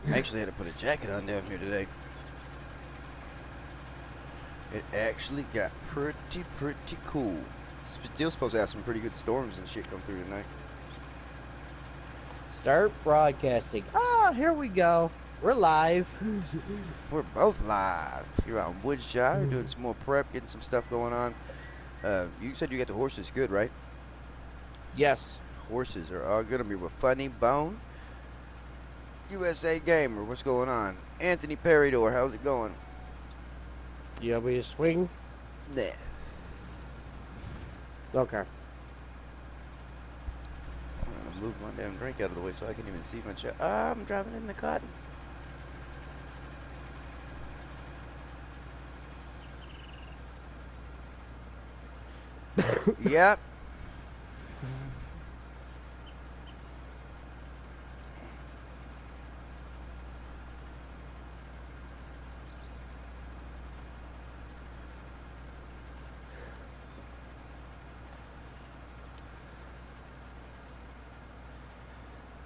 I actually had to put a jacket on down here today. It actually got pretty cool. Still supposed to have some pretty good storms and shit come through tonight. Start broadcasting. Ah, here we go. We're live. We're both live here on Woodshire, doing some more prep, getting some stuff going on. You said you got the horses good, right? Yes. Horses are all gonna be with Funny Bone. USA Gamer, what's going on? Anthony Peridor, how's it going? You want me to swing? Nah. Okay. I'm gonna move my damn drink out of the way so I can even see my chat. I'm driving in the cotton. Yep.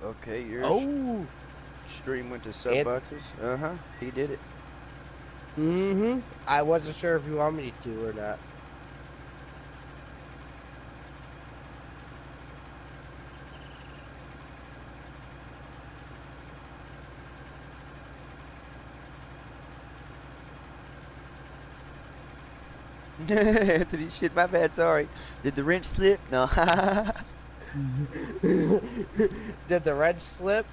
Okay, your stream went to sub boxes. He did it. I wasn't sure if you want me to or not. Anthony, shit, my bad, sorry. Did the wrench slip? No. Did the wrench slip?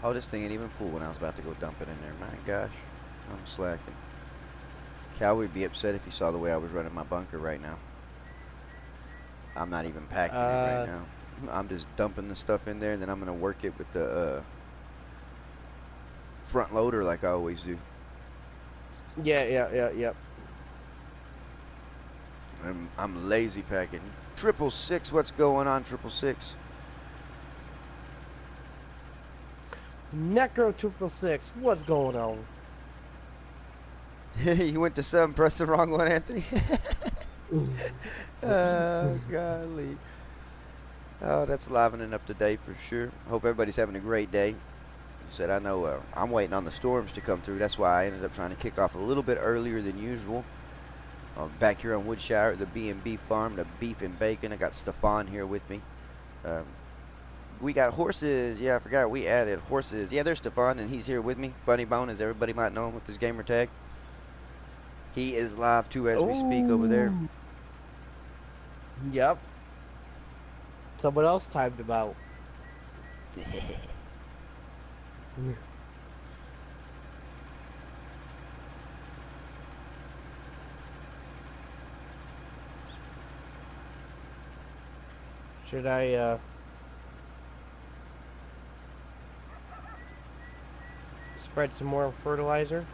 Oh, this thing ain't even full when I was about to go dump it in there. My gosh, I'm slacking. Cal would be upset if he saw the way I was running my bunker right now. I'm not even packing it right now. I'm just dumping the stuff in there, and then I'm going to work it with the front loader like I always do. Yeah. I'm lazy packing. 666, what's going on, 666? Necro 666, what's going on? You went to sub and pressed the wrong one, Anthony. Oh, golly. Oh, that's livening up the day for sure. Hope everybody's having a great day. I said, I know I'm waiting on the storms to come through. That's why I ended up trying to kick off a little bit earlier than usual. Back here on Woodshire at the B&B farm, the beef and bacon. I got Stefan here with me. We got horses. Yeah, I forgot we added horses. Yeah, there's Stefan, and he's here with me. Funny Bone, as everybody might know him with his gamer tag. He is live too as we speak over there. Yep. Someone else timed him out. Should I spread some more fertilizer?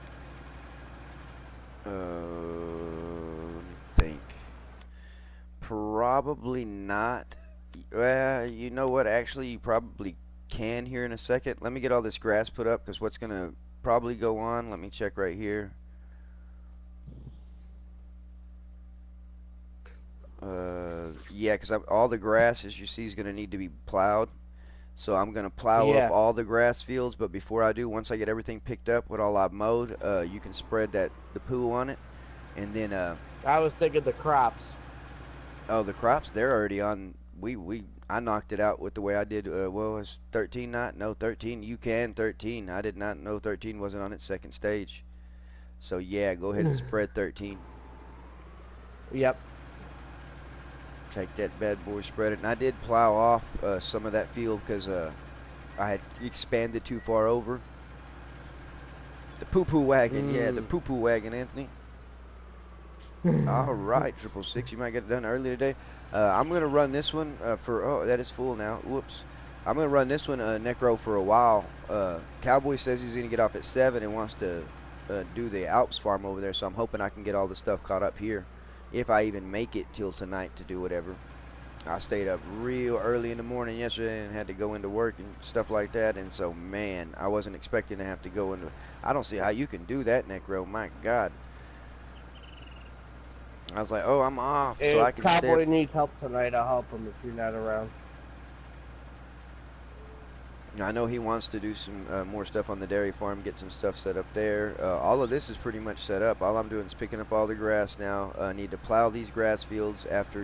Let me think. Probably not. You know what? Actually, you probably can here in a second. Let me get all this grass put up, because what's going to probably go on, let me check right here. Yeah, because all the grass, as you see, is going to need to be plowed. So I'm going to plow up all the grass fields, but before I do, once I get everything picked up with all I've mowed, you can spread the poo on it. And then I was thinking the crops. Oh, the crops, they're already on. I knocked it out with the way I did. Well, was 13 not? No, 13. You can 13. I did not know 13 wasn't on its second stage. So yeah, go ahead and spread 13. Yep. Take that bad boy, spread it. And I did plow off some of that field because I had expanded too far over. The poo-poo wagon, yeah, the poo-poo wagon, Anthony. All right, 666, you might get it done early today. I'm going to run this one oh, that is full now. Whoops. I'm going to run this one, Necro, for a while. Cowboy says he's going to get off at 7 and wants to do the Alps farm over there, so I'm hoping I can get all the stuff caught up here, if I even make it till tonight to do whatever. I stayed up real early in the morning yesterday and had to go into work and stuff like that, and so, man, I wasn't expecting to have to go into... I don't see how you can do that, Necro. My God. I was like, oh, I'm off, so I If can stay. Cowboy needs help tonight, I'll help him if you're not around. I know he wants to do some more stuff on the dairy farm, get some stuff set up there. All of this is pretty much set up. All I'm doing is picking up all the grass now. I need to plow these grass fields after,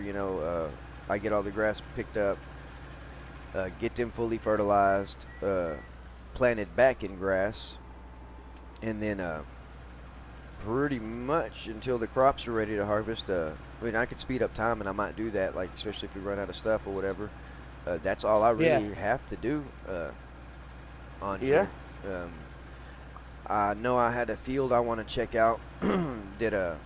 I get all the grass picked up, get them fully fertilized, planted back in grass, and then pretty much until the crops are ready to harvest. I mean, I could speed up time, and I might do that, like especially if we run out of stuff or whatever. That's all I really have to do on here. I know I had a field I want to check out that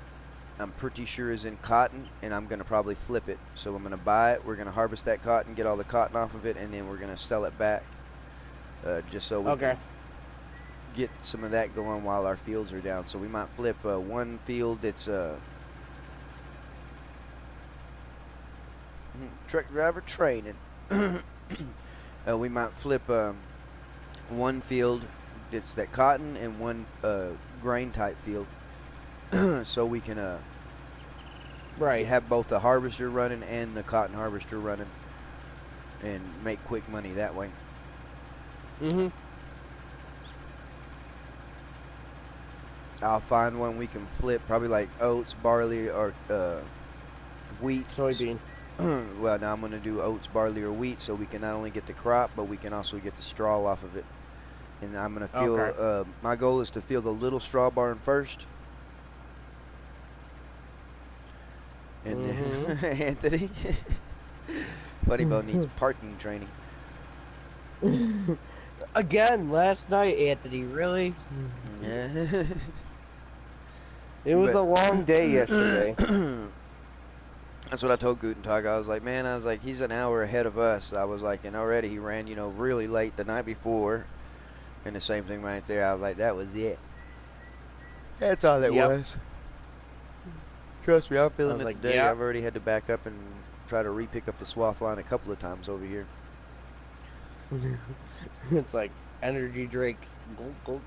I'm pretty sure is in cotton, and I'm going to probably flip it. So I'm going to buy it. We're going to harvest that cotton, get all the cotton off of it, and then we're going to sell it back just so we can get some of that going while our fields are down. So we might flip one field that's truck driver training. We might flip one field that's that cotton and one grain type field so we can have both the harvester running and the cotton harvester running and make quick money that way. I'll find one we can flip, probably like oats, barley, or wheat. Soybean. Well, now I'm going to do oats, barley, or wheat so we can not only get the crop, but we can also get the straw off of it. And I'm going to fill, my goal is to fill the little straw barn first. And then, Anthony, Buddy Bo needs parking training. Again, last night, Anthony, really? Yeah. It was a long day yesterday. That's what I told Guten Tag. I was like, man, he's an hour ahead of us. I was like, and already he ran, really late the night before. And the same thing right there. I was like, that was it. That's all it was. Trust me, I'm feeling it today. I've already had to back up and try to re-pick up the swath line a couple of times over here. It's like energy drink. Go.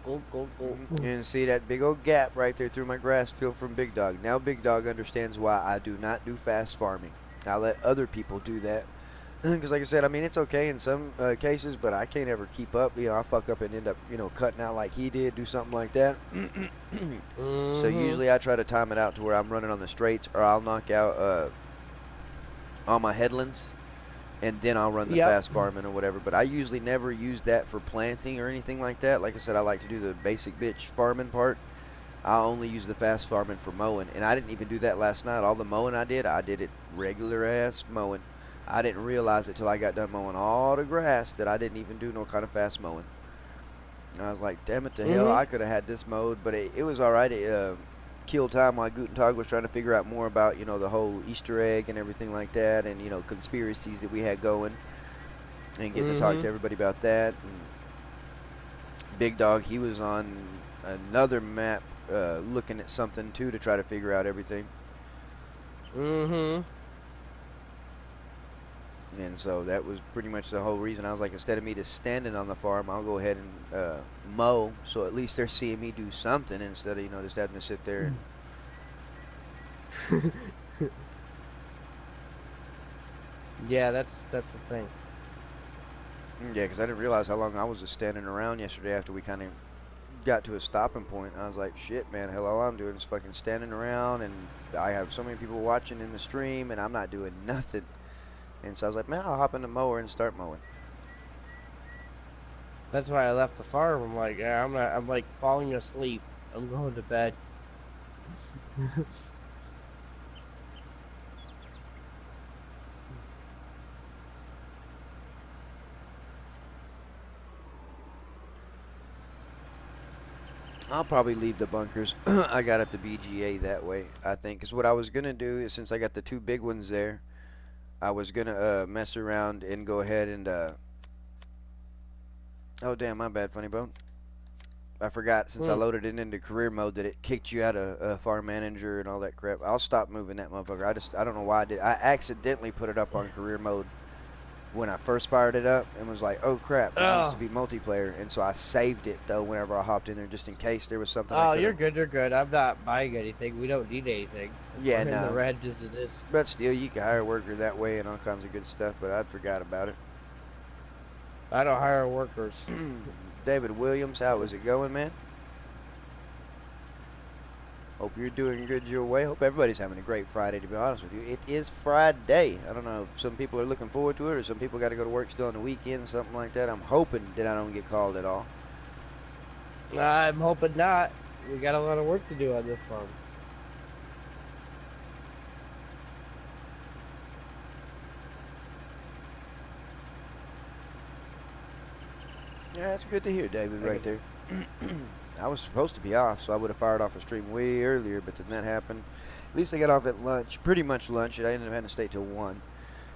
And see that big old gap right there through my grass field from Big Dog. Now Big Dog understands why I do not do fast farming. I let other people do that. Because like I said, I mean, it's okay in some cases, but I can't ever keep up. I fuck up and end up, cutting out like he did, do something like that. So usually I try to time it out to where I'm running on the straights, or I'll knock out all my headlands, and then I'll run the fast farming or whatever. But I usually never use that for planting or anything like that. Like I said, I like to do the basic bitch farming part. I only use the fast farming for mowing, and I didn't even do that last night. All the mowing I did it regular ass mowing. I didn't realize it till I got done mowing all the grass that I didn't even do no kind of fast mowing. And I was like, damn it to hell, I could have had this mowed, but it was all right. It killed time while Guten Tag was trying to figure out more about, the whole Easter egg and everything like that, and, conspiracies that we had going, and getting to talk to everybody about that. And Big Dog, he was on another map looking at something, too, to try to figure out everything. And so that was pretty much the whole reason. I was like, instead of me just standing on the farm, I'll go ahead and mow. So at least they're seeing me do something instead of, just having to sit there. Yeah, that's the thing. Yeah, because I didn't realize how long I was just standing around yesterday after we kind of got to a stopping point. I was like, shit, man, hell, all I'm doing is fucking standing around, and I have so many people watching in the stream, and I'm not doing nothing. And so I was like, man, I'll hop in the mower and start mowing. That's why I left the farm. I'm like, yeah, I'm like falling asleep. I'm going to bed. I'll probably leave the bunkers. I got up to BGA that way, I think. Because what I was going to do is, since I got the two big ones there, I was going to mess around and go ahead and... Oh, damn, my bad, Funny Bone. I forgot, since I loaded it into career mode, that it kicked you out of Farm Manager and all that crap. I'll stop moving that motherfucker. I don't know why I did. I accidentally put it up on career mode when I first fired it up and was like, oh crap, it needs to Oh, be multiplayer. And so I saved it though whenever I hopped in there just in case there was something I oh, could you're have. good. You're good. I'm not buying anything. We don't need anything because Yeah, we're in the no. red as it is. But still, you can hire a worker that way and all kinds of good stuff, but I forgot about it. I don't hire workers. David Williams, how is it going, man? Hope you're doing good your way. Hope everybody's having a great Friday, to be honest with you. It is Friday. I don't know if some people are looking forward to it or some people got to go to work still on the weekend, something like that. I'm hoping that I don't get called at all. I'm hoping not. We got a lot of work to do on this farm. Yeah, that's good to hear, David, right Okay. there. I was supposed to be off, so I would have fired off a stream way earlier, but then that happened. At least I got off at lunch, pretty much lunch. I ended up having to stay till 1.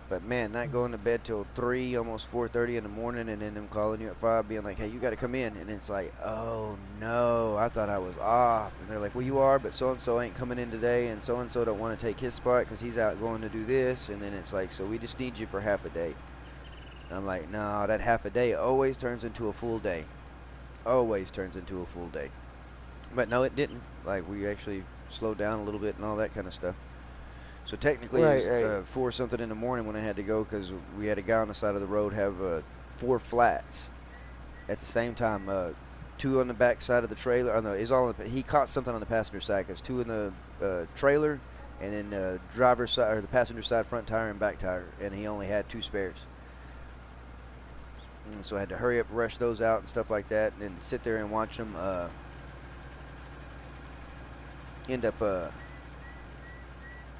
But man, not going to bed till 3, almost 4:30 in the morning, and then them calling you at 5, being like, "Hey, you got to come in," and it's like, "Oh no, I thought I was off." And they're like, "Well, you are, but so and so ain't coming in today, and so don't want to take his spot because he's out going to do this." And then it's like, "So we just need you for half a day." And I'm like, "No, that half a day always turns into a full day. Always turns into a full day." But no, it didn't. Like we actually slowed down a little bit and all that kind of stuff. So technically, it Right, was right. 4 something in the morning when I had to go because we had a guy on the side of the road have 4 flats at the same time. 2 on the back side of the trailer. Oh no, he's all. He caught something on the passenger side because 2 in the trailer, and then driver's side or the passenger side front tire and back tire, and he only had 2 spares. And so I had to hurry up, rush those out and stuff like that, and then sit there and watch them end up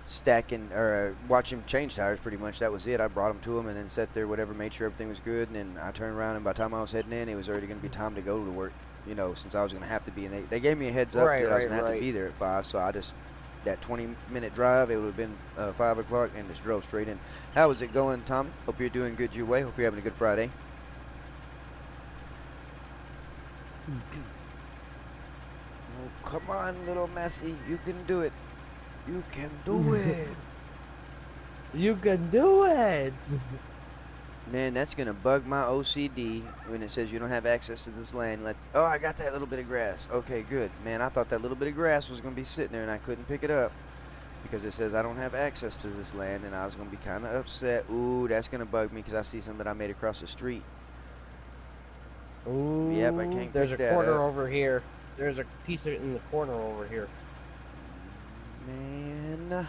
stacking or watch him change tires. Pretty much that was it. I brought him to him and then sat there, whatever, made sure everything was good, and then I turned around, and by the time I was heading in, it was already going to be time to go to work. You know, since I was going to have to be, and they gave me a heads up Right, that I was right, going to have to right. be there at 5. So I just that 20-minute drive, it would have been 5 o'clock, and just drove straight in. How is it going, Tom? Hope you're doing good your way. Hope you're having a good Friday. Oh, come on, little Messi, you can do it. You can do it. You can do it. Man, that's gonna bug my OCD when it says you don't have access to this land. Like, oh, I got that little bit of grass. Okay, good. Man, I thought that little bit of grass was gonna be sitting there and I couldn't pick it up because it says I don't have access to this land, and I was gonna be kind of upset. Ooh, that's gonna bug me because I see something that I made across the street. Yep, I Ooh, can't there's pick a that corner up. over here. There's a piece of it in the corner over here. Man,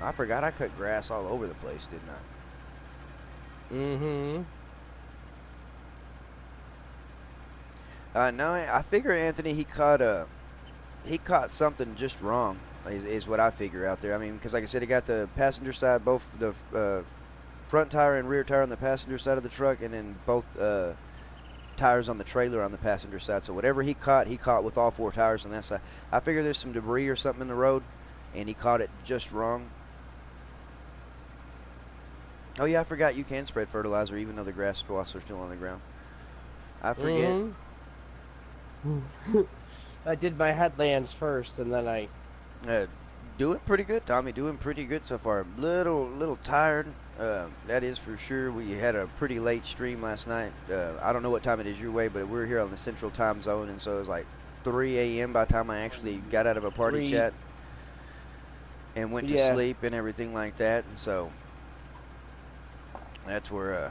I forgot I cut grass all over the place, didn't I? Mm-hmm. No, I figured Anthony he caught something just wrong. Is what I figure out there. I mean, because like I said, he got the passenger side, both the front tire and rear tire on the passenger side of the truck, and then both tires on the trailer on the passenger side. So whatever he caught with all 4 tires on that side. I figure there's some debris or something in the road, and he caught it just wrong. Oh yeah, I forgot you can spread fertilizer even though the grass swaths are still on the ground. I forget. Mm-hmm. I did my headlands first, and then I. Uh, Doing pretty good, Tommy. Doing pretty good so far. Little tired. That is for sure. We had a pretty late stream last night. I don't know what time it is your way, but we're here on the Central Time Zone, and so it was like 3 a.m. by the time I actually got out of a party 3. chat and went to Yeah. sleep and everything like that. And so that's where.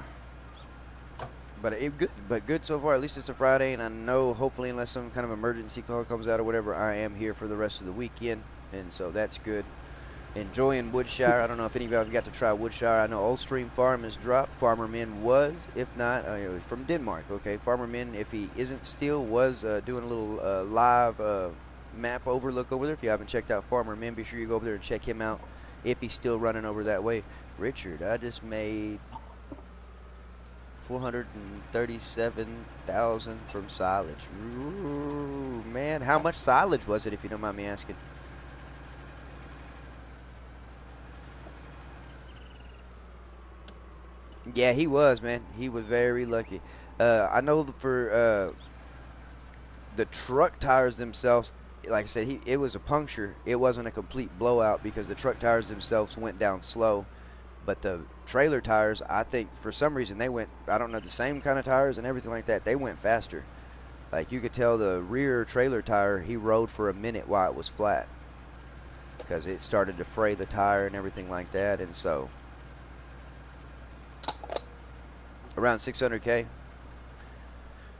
But it good, but good so far. At least it's a Friday, and I know hopefully, unless some kind of emergency call comes out or whatever, I am here for the rest of the weekend, and so that's good. Enjoying Woodshire. I don't know if any of you have got to try Woodshire. I know Oldstream Farm has dropped. Farmer Min was, if not, from Denmark. Okay, Farmer Min, if he isn't still, was doing a little live map overlook over there. If you haven't checked out Farmer Min, be sure you go over there and check him out if he's still running over that way. Richard, I just made 437,000 from silage. Ooh, man, how much silage was it, if you don't mind me asking? Yeah, he was, man. He was very lucky. I know for the truck tires themselves, like I said, it was a puncture. It wasn't a complete blowout because the truck tires themselves went down slow. But the trailer tires, I think for some reason they went, I don't know, the same kind of tires and everything like that, they went faster. Like you could tell the rear trailer tire, he rode for a minute while it was flat because it started to fray the tire and everything like that. And so around 600K,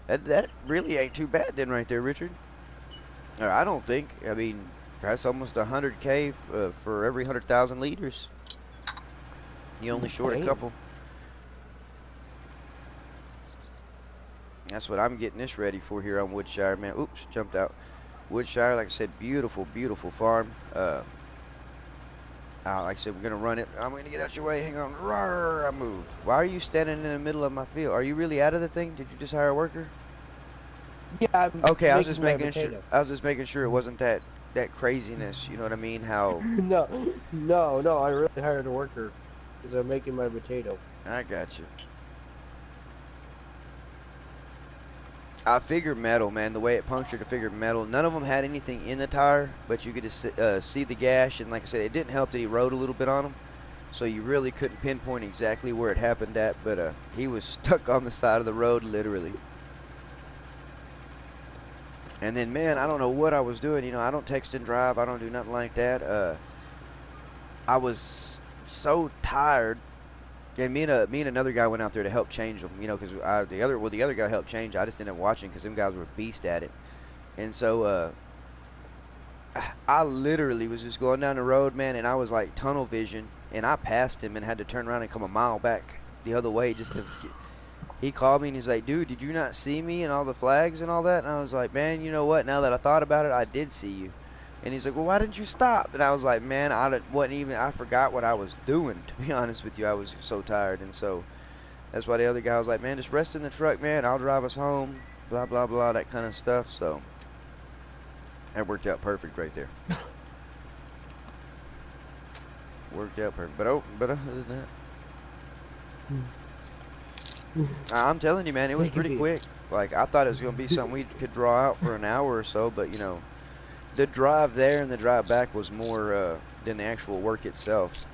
that really ain't too bad then right there, Richard. I don't think. I mean, that's almost 100K for every 100,000 liters. You only short a Damn. couple. That's what I'm getting this ready for here on Woodshire, man. Oops, jumped out. Woodshire, like I said, beautiful, beautiful farm. Like I said, we're going to run it. I'm going to get out your way. Hang on. Rawr, I moved. Why are you standing in the middle of my field? Are you really out of the thing? Did you just hire a worker? Yeah, I'm Okay, I was just making my making sure. potato. I was just making sure it wasn't that craziness. You know what I mean? How No, no. I really hired a worker because I'm making my potato. I got you. I figured metal, man. The way it punctured, I figured metal. None of them had anything in the tire, but you could just see the gash. And like I said, it didn't help that he rode a little bit on them, so you really couldn't pinpoint exactly where it happened at. But he was stuck on the side of the road, literally. And then, man, I don't know what I was doing. You know, I don't text and drive. I don't do nothing like that. I was so tired. And me and another guy went out there to help change them, you know, because the other guy helped change. I just ended up watching because them guys were beast at it. And so I literally was just going down the road, man, and I was like tunnel vision, and I passed him and had to turn around and come a mile back the other way just to get. He called me and he's like, dude, did you not see me and all the flags and all that? And I was like, man, you know what? Now that I thought about it, I did see you. And he's like, well, why didn't you stop? And I was like, man, I forgot what I was doing, to be honest with you. I was so tired. And so that's why the other guy was like, man, just rest in the truck, man. I'll drive us home, blah, blah, blah, that kind of stuff. So that worked out perfect right there. Worked out perfect. But other than that, I'm telling you, man, it was pretty quick. Like, I thought it was going to be something we could draw out for an hour or so, but, you know, the drive there and the drive back was more than the actual work itself.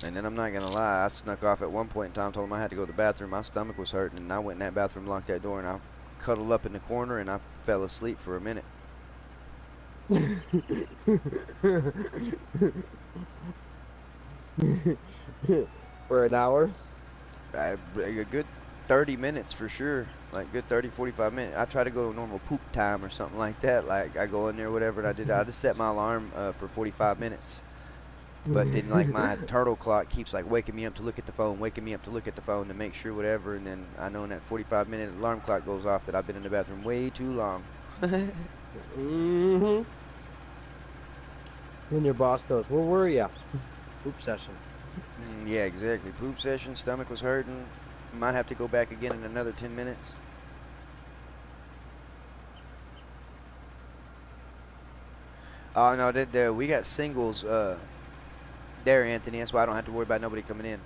And then I'm not going to lie, I snuck off at one point in time, told him I had to go to the bathroom. My stomach was hurting, and I went in that bathroom, locked that door, and I cuddled up in the corner, and I fell asleep for a minute. For an hour? A good 30 minutes for sure. Like good 30, 45 minutes. I try to go to normal poop time or something like that. Like I go in there, whatever. And I just set my alarm for 45 minutes. But then like my turtle clock keeps like waking me up to look at the phone, waking me up to look at the phone to make sure whatever. And then I know when that 45-minute alarm clock goes off that I've been in the bathroom way too long. Mm-hmm. When your boss goes, where were ya? Poop session. Yeah, exactly. Poop session, stomach was hurting. Might have to go back again in another 10 minutes. Oh, no, we got singles there, Anthony. That's why I don't have to worry about nobody coming in.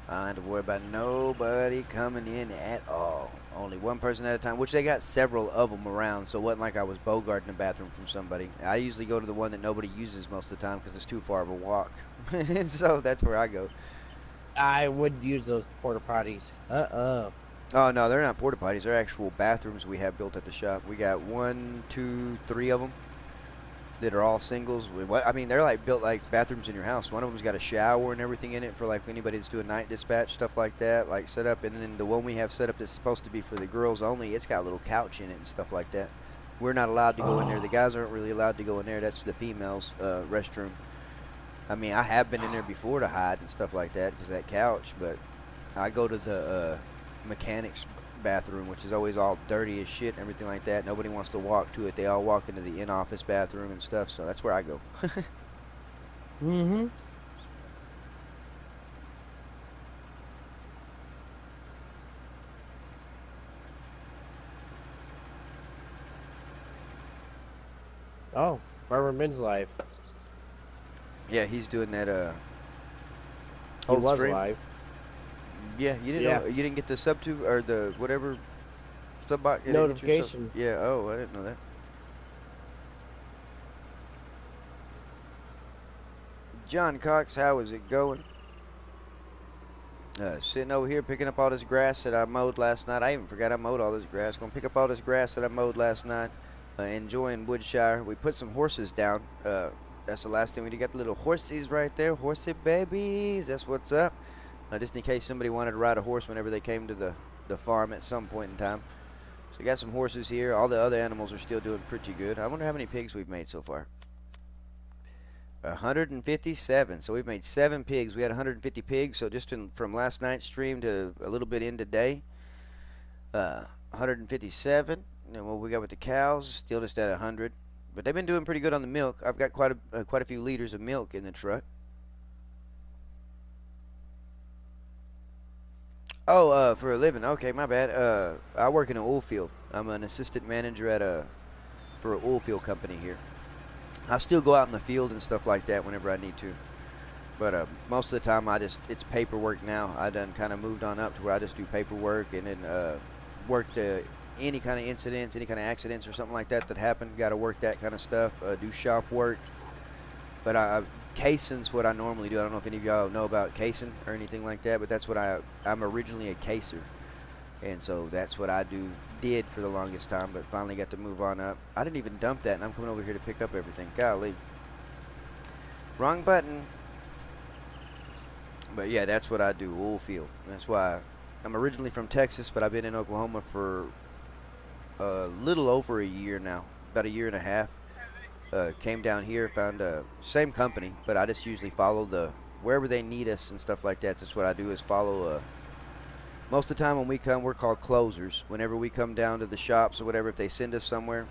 I don't have to worry about nobody coming in at all. Only one person at a time, which they got several of them around, so it wasn't like I was bogarting the bathroom from somebody. I usually go to the one that nobody uses most of the time because it's too far of a walk. And so that's where I go. I would use those porta potties. Oh, no, they're not porta potties. They're actual bathrooms we have built at the shop. We got 1, 2, 3 of them that are all singles. I mean, they're like built like bathrooms in your house. One of them's got a shower and everything in it for like anybody that's doing night dispatch, stuff like that, like set up. And then the one we have set up that's supposed to be for the girls only, it's got a little couch in it and stuff like that. We're not allowed to go in there. The guys aren't really allowed to go in there. That's the females' restroom. I mean, I have been in there before to hide and stuff like that because of that couch, but I go to the mechanics bathroom, which is always all dirty as shit and everything like that. Nobody wants to walk to it. They all walk into the in-office bathroom and stuff, so that's where I go. Mm-hmm. Oh, Farmmit Inc's live. Yeah, he's doing that He old was stream. live. Yeah, you didn't know, you didn't get the or the whatever sub bot Notification. Yeah, oh, I didn't know that. John Cox, how is it going? Sitting over here picking up all this grass that I mowed last night. I even forgot I mowed all this grass. Gonna pick up all this grass that I mowed last night. Enjoying Woodshire. We put some horses down. That's the last thing we did. Got the little horsies right there. Horsey babies. That's what's up. Just in case somebody wanted to ride a horse whenever they came to the farm at some point in time. So we got some horses here. All the other animals are still doing pretty good. I wonder how many pigs we've made so far. 157. So we've made 7 pigs. We had 150 pigs. So just from last night's stream to a little bit in today, 157. And what we got with the cows, still just at 100. But they've been doing pretty good on the milk. I've got quite a few liters of milk in the truck. Oh, for a living. Okay, my bad. I work in an oil field. I'm an assistant manager for an oil field company here. I still go out in the field and stuff like that whenever I need to. But most of the time, it's paperwork now. I done kind of moved on up to where I just do paperwork and then work any kind of incidents, any kind of accidents or something like that happen. Got to work that kind of stuff. Do shop work. But casing's what I normally do. I don't know if any of y'all know about casing or anything like that, but that's what I'm originally a caser. And so that's what I did for the longest time, but finally got to move on up. I didn't even dump that, and I'm coming over here to pick up everything. Golly. Wrong button. But yeah, that's what I do, oil field. That's why I'm originally from Texas, but I've been in Oklahoma for a little over a year now, about a year and a half. Came down here, found same company, but I just usually follow wherever they need us and stuff like that. That's what I do is follow. Most of the time when we come, we're called closers. Whenever we come down to the shops or whatever, if they send us somewhere,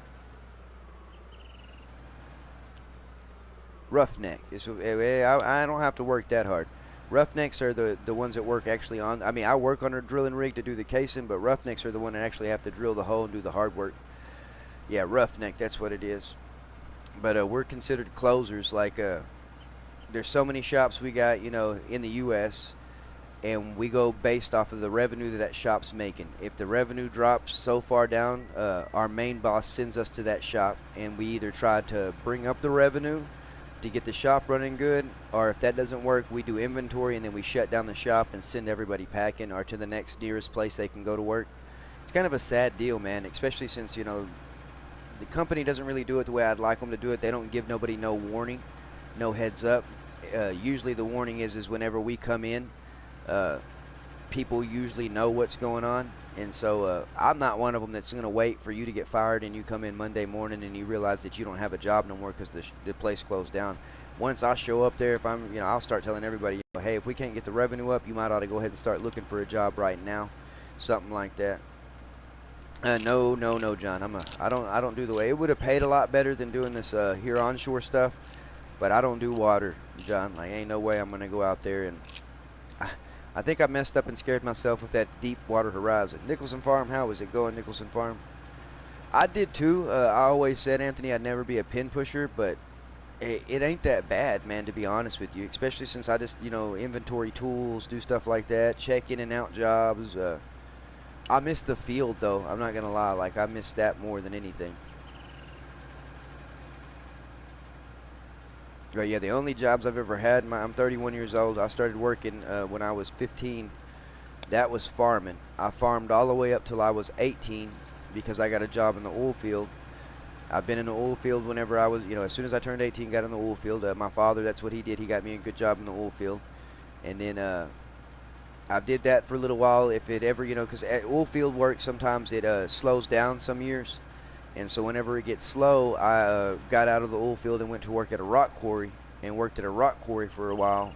roughneck. I don't have to work that hard. Roughnecks are the ones that work actually on. I mean, I work on a drilling rig to do the casing, but roughnecks are the one that actually have to drill the hole and do the hard work. Yeah, roughneck. That's what it is. But we're considered closers. Like there's so many shops we got, in the U.S. and we go based off of the revenue that shop's making. If the revenue drops so far down, our main boss sends us to that shop, and we either try to bring up the revenue to get the shop running good, or if that doesn't work, we do inventory and then we shut down the shop and send everybody packing or to the next nearest place they can go to work. It's kind of a sad deal, man, especially since, the company doesn't really do it the way I'd like them to do it. They don't give nobody no warning, no heads up. Usually the warning is whenever we come in, people usually know what's going on. And so I'm not one of them that's going to wait for you to get fired and you come in Monday morning and you realize that you don't have a job no more because the place closed down. Once I show up there, if I'm, I'll start telling everybody, hey, if we can't get the revenue up, you might ought to go ahead and start looking for a job right now, something like that. No, John. I don't do the way. It would have paid a lot better than doing this here onshore stuff, but I don't do water, John. Like, ain't no way I'm gonna go out there and. I think I messed up and scared myself with that Deepwater Horizon. Nicholson Farm, how is it going, Nicholson Farm? I did too. I always said, Anthony, I'd never be a pin pusher, but it ain't that bad, man, to be honest with you. Especially since I just, inventory tools, do stuff like that, check in and out jobs. I miss the field, though. I'm not going to lie. Like, I miss that more than anything. But yeah, the only jobs I've ever had, I'm 31 years old. I started working when I was 15. That was farming. I farmed all the way up till I was 18 because I got a job in the oil field. I've been in the oil field whenever I was, as soon as I turned 18, got in the oil field. My father, that's what he did. He got me a good job in the oil field. And then I did that for a little while. If it ever, because oil field work, sometimes it slows down some years. And so whenever it gets slow, I got out of the oil field and went to work at a rock quarry and worked at a rock quarry for a while.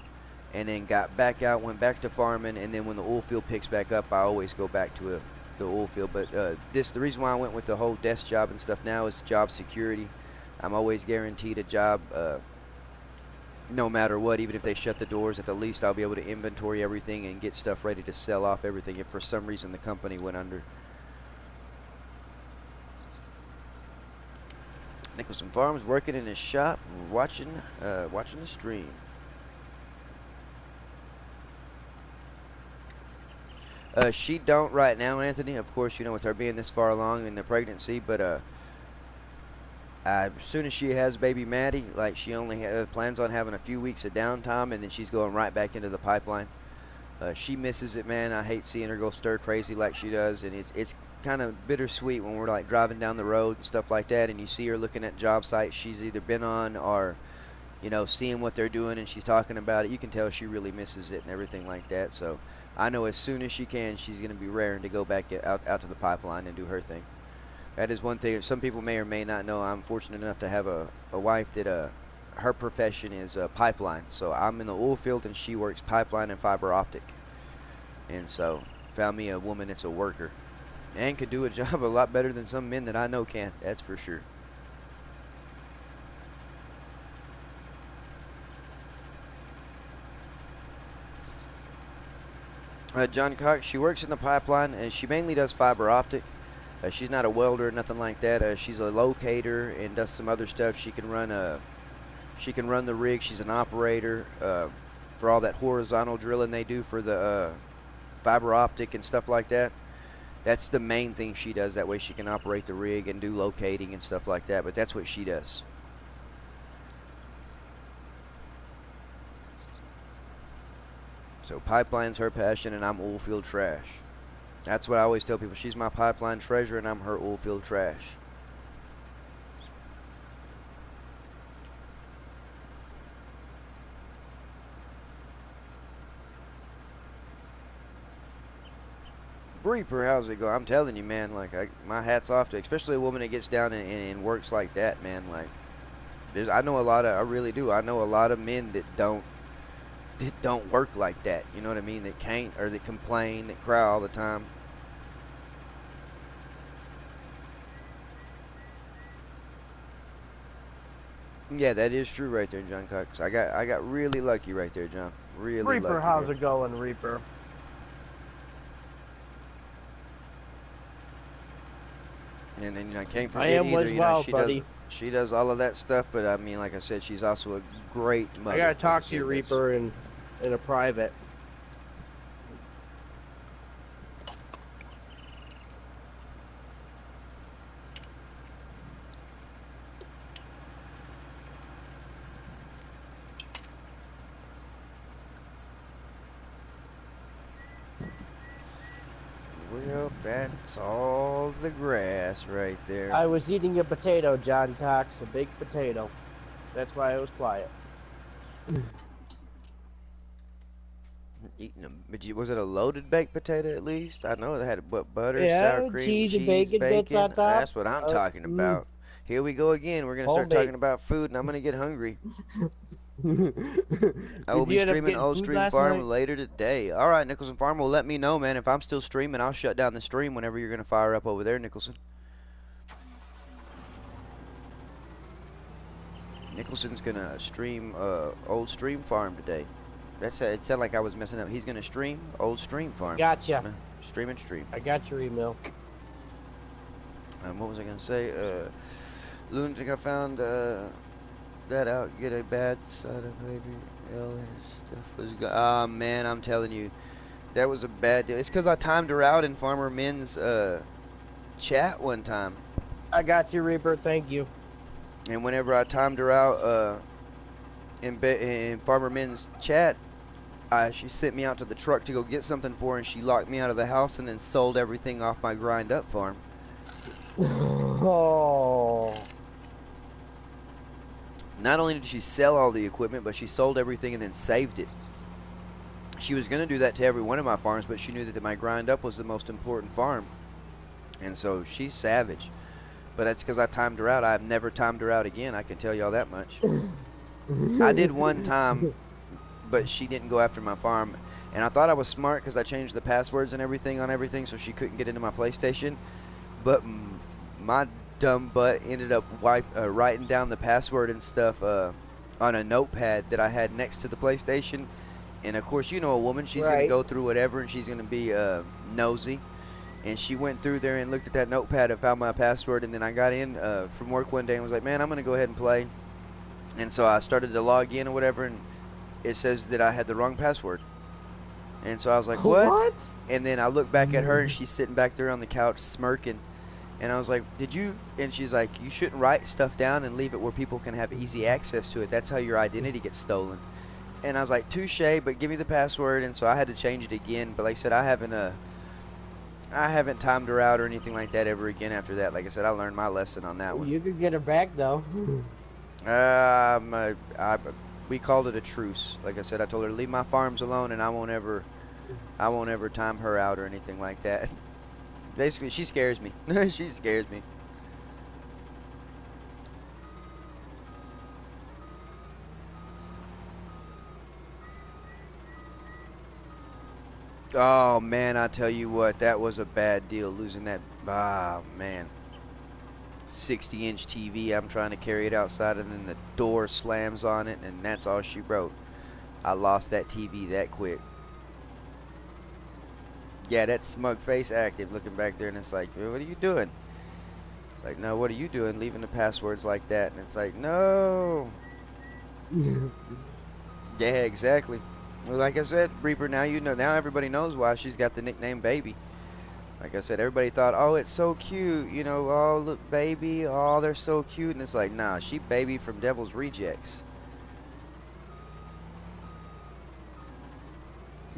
And then got back out, went back to farming. And then when the oil field picks back up, I always go back to the oil field. But the reason why I went with the whole desk job and stuff now is job security. I'm always guaranteed a job no matter what. Even if they shut the doors, at the least I'll be able to inventory everything and get stuff ready to sell off everything if for some reason the company went under. Nicholson Farms working in his shop, watching the stream. She don't right now, Anthony. Of course, with her being this far along in the pregnancy, but As soon as she has baby Maddie, like she only plans on having a few weeks of downtime, and then she's going right back into the pipeline. She misses it, man. I hate seeing her go stir crazy like she does, and it's kind of bittersweet when we're like driving down the road and stuff like that, and you see her looking at job sites she's either been on or seeing what they're doing, and she's talking about it. You can tell she really misses it and everything like that. So I know as soon as she can, she's going to be raring to go back out to the pipeline and do her thing. That is one thing some people may or may not know. I'm fortunate enough to have a wife that her profession is pipeline. So I'm in the oil field and she works pipeline and fiber optic. And so found me a woman that's a worker and could do a job a lot better than some men that I know can. That's for sure. John Cox, she works in the pipeline and she mainly does fiber optic. She's not a welder or nothing like that. She's a locator and does some other stuff. She can run the rig. She's an operator for all that horizontal drilling they do for the fiber optic and stuff like that. That's the main thing she does. That way she can operate the rig and do locating and stuff like that. But that's what she does. So pipeline's her passion, and I'm oil field trash. That's what I always tell people. She's my pipeline treasure, and I'm her oil field trash. Reaper, how's it go? I'm telling you, man, like, my hat's off to, especially a woman that gets down and works like that, man. Like, I know a lot of, I really do. I know a lot of men that don't work like that. You know what I mean? That can't, or that complain, that cry all the time. Yeah, that is true right there, John Cox. I got really lucky right there, John. Really Reaper, lucky. how's it going, Reaper? And then I can't I forget am either. as well, buddy. She does all of that stuff, but I mean, like I said, she's also a great mother. I gotta talk to you, Reaper, in a private. Well, that's all the grass right there. I was eating a potato, John Cox, a baked potato. That's why I was quiet. Eating them. Was it a loaded baked potato at least? I know it had butter, Yeah, sour cream, cheese and bacon bits on top. That's what I'm talking about. Here we go again. We're gonna start Homemade. talking about food, and I'm gonna get hungry. I will Did be you end up streaming getting Old food Stream last Farm night? later today. All right, Nicholson Farm will let me know, man. If I'm still streaming, I'll shut down the stream whenever you're gonna fire up over there, Nicholson. Nicholson's gonna stream Old Stream Farm today. It sounded like I was messing up. He's gonna stream Old Stream Farm. Gotcha. Stream and stream. I got your email. What was I gonna say? Lunatic, I found that out. Get a bad side of baby L. His stuff was ah, man, I'm telling you, that was a bad deal. It's because I timed her out in Farmer Min's chat one time. I got you, Reaper. Thank you. And whenever I timed her out in Farmer Min's chat, she sent me out to the truck to go get something for her, and she locked me out of the house and then sold everything off my grind up farm. Oh. Not only did she sell all the equipment, but she sold everything and then saved it. She was going to do that to every one of my farms, but she knew that my grind up was the most important farm. And so she's savage. But that's because I timed her out. I've never timed her out again, I can tell y'all that much. I did one time, but she didn't go after my farm. And I thought I was smart because I changed the passwords and everything on everything so she couldn't get into my PlayStation. But my dumb butt ended up writing down the password and stuff on a notepad that I had next to the PlayStation. And of course, you know a woman, she's going to go through whatever and she's going to be nosy. And she went through there and looked at that notepad and found my password. And then I got in from work one day and was like, man, I'm going to go ahead and play. And so I started to log in or whatever, and it says that I had the wrong password. And so I was like, what? And then I looked back at her, and she's sitting back there on the couch smirking. And I was like, did you? And she's like, you shouldn't write stuff down and leave it where people can have easy access to it. That's how your identity gets stolen. And I was like, touche, but give me the password. And so I had to change it again. But like I said, I haven't timed her out or anything like that ever again after that. Like I said, I learned my lesson on that one. You could get her back though. We called it a truce. Like I said, I told her to leave my farms alone, and I won't ever time her out or anything like that. Basically, she scares me. She scares me. Oh man, I tell you what, that was a bad deal losing that. Ah man, 60-inch TV. I'm trying to carry it outside, and then the door slams on it, and that's all she wrote. I lost that TV that quick. Yeah, that smug face active, looking back there, and it's like, what are you doing? It's like, no, what are you doing, leaving the passwords like that? And it's like, no. Yeah, exactly. Well, like I said, Reaper, now you know. Now everybody knows why she's got the nickname Baby. Like I said, everybody thought, oh, it's so cute, you know, oh, look, Baby, oh, they're so cute. And it's like, nah, she Baby from Devil's Rejects.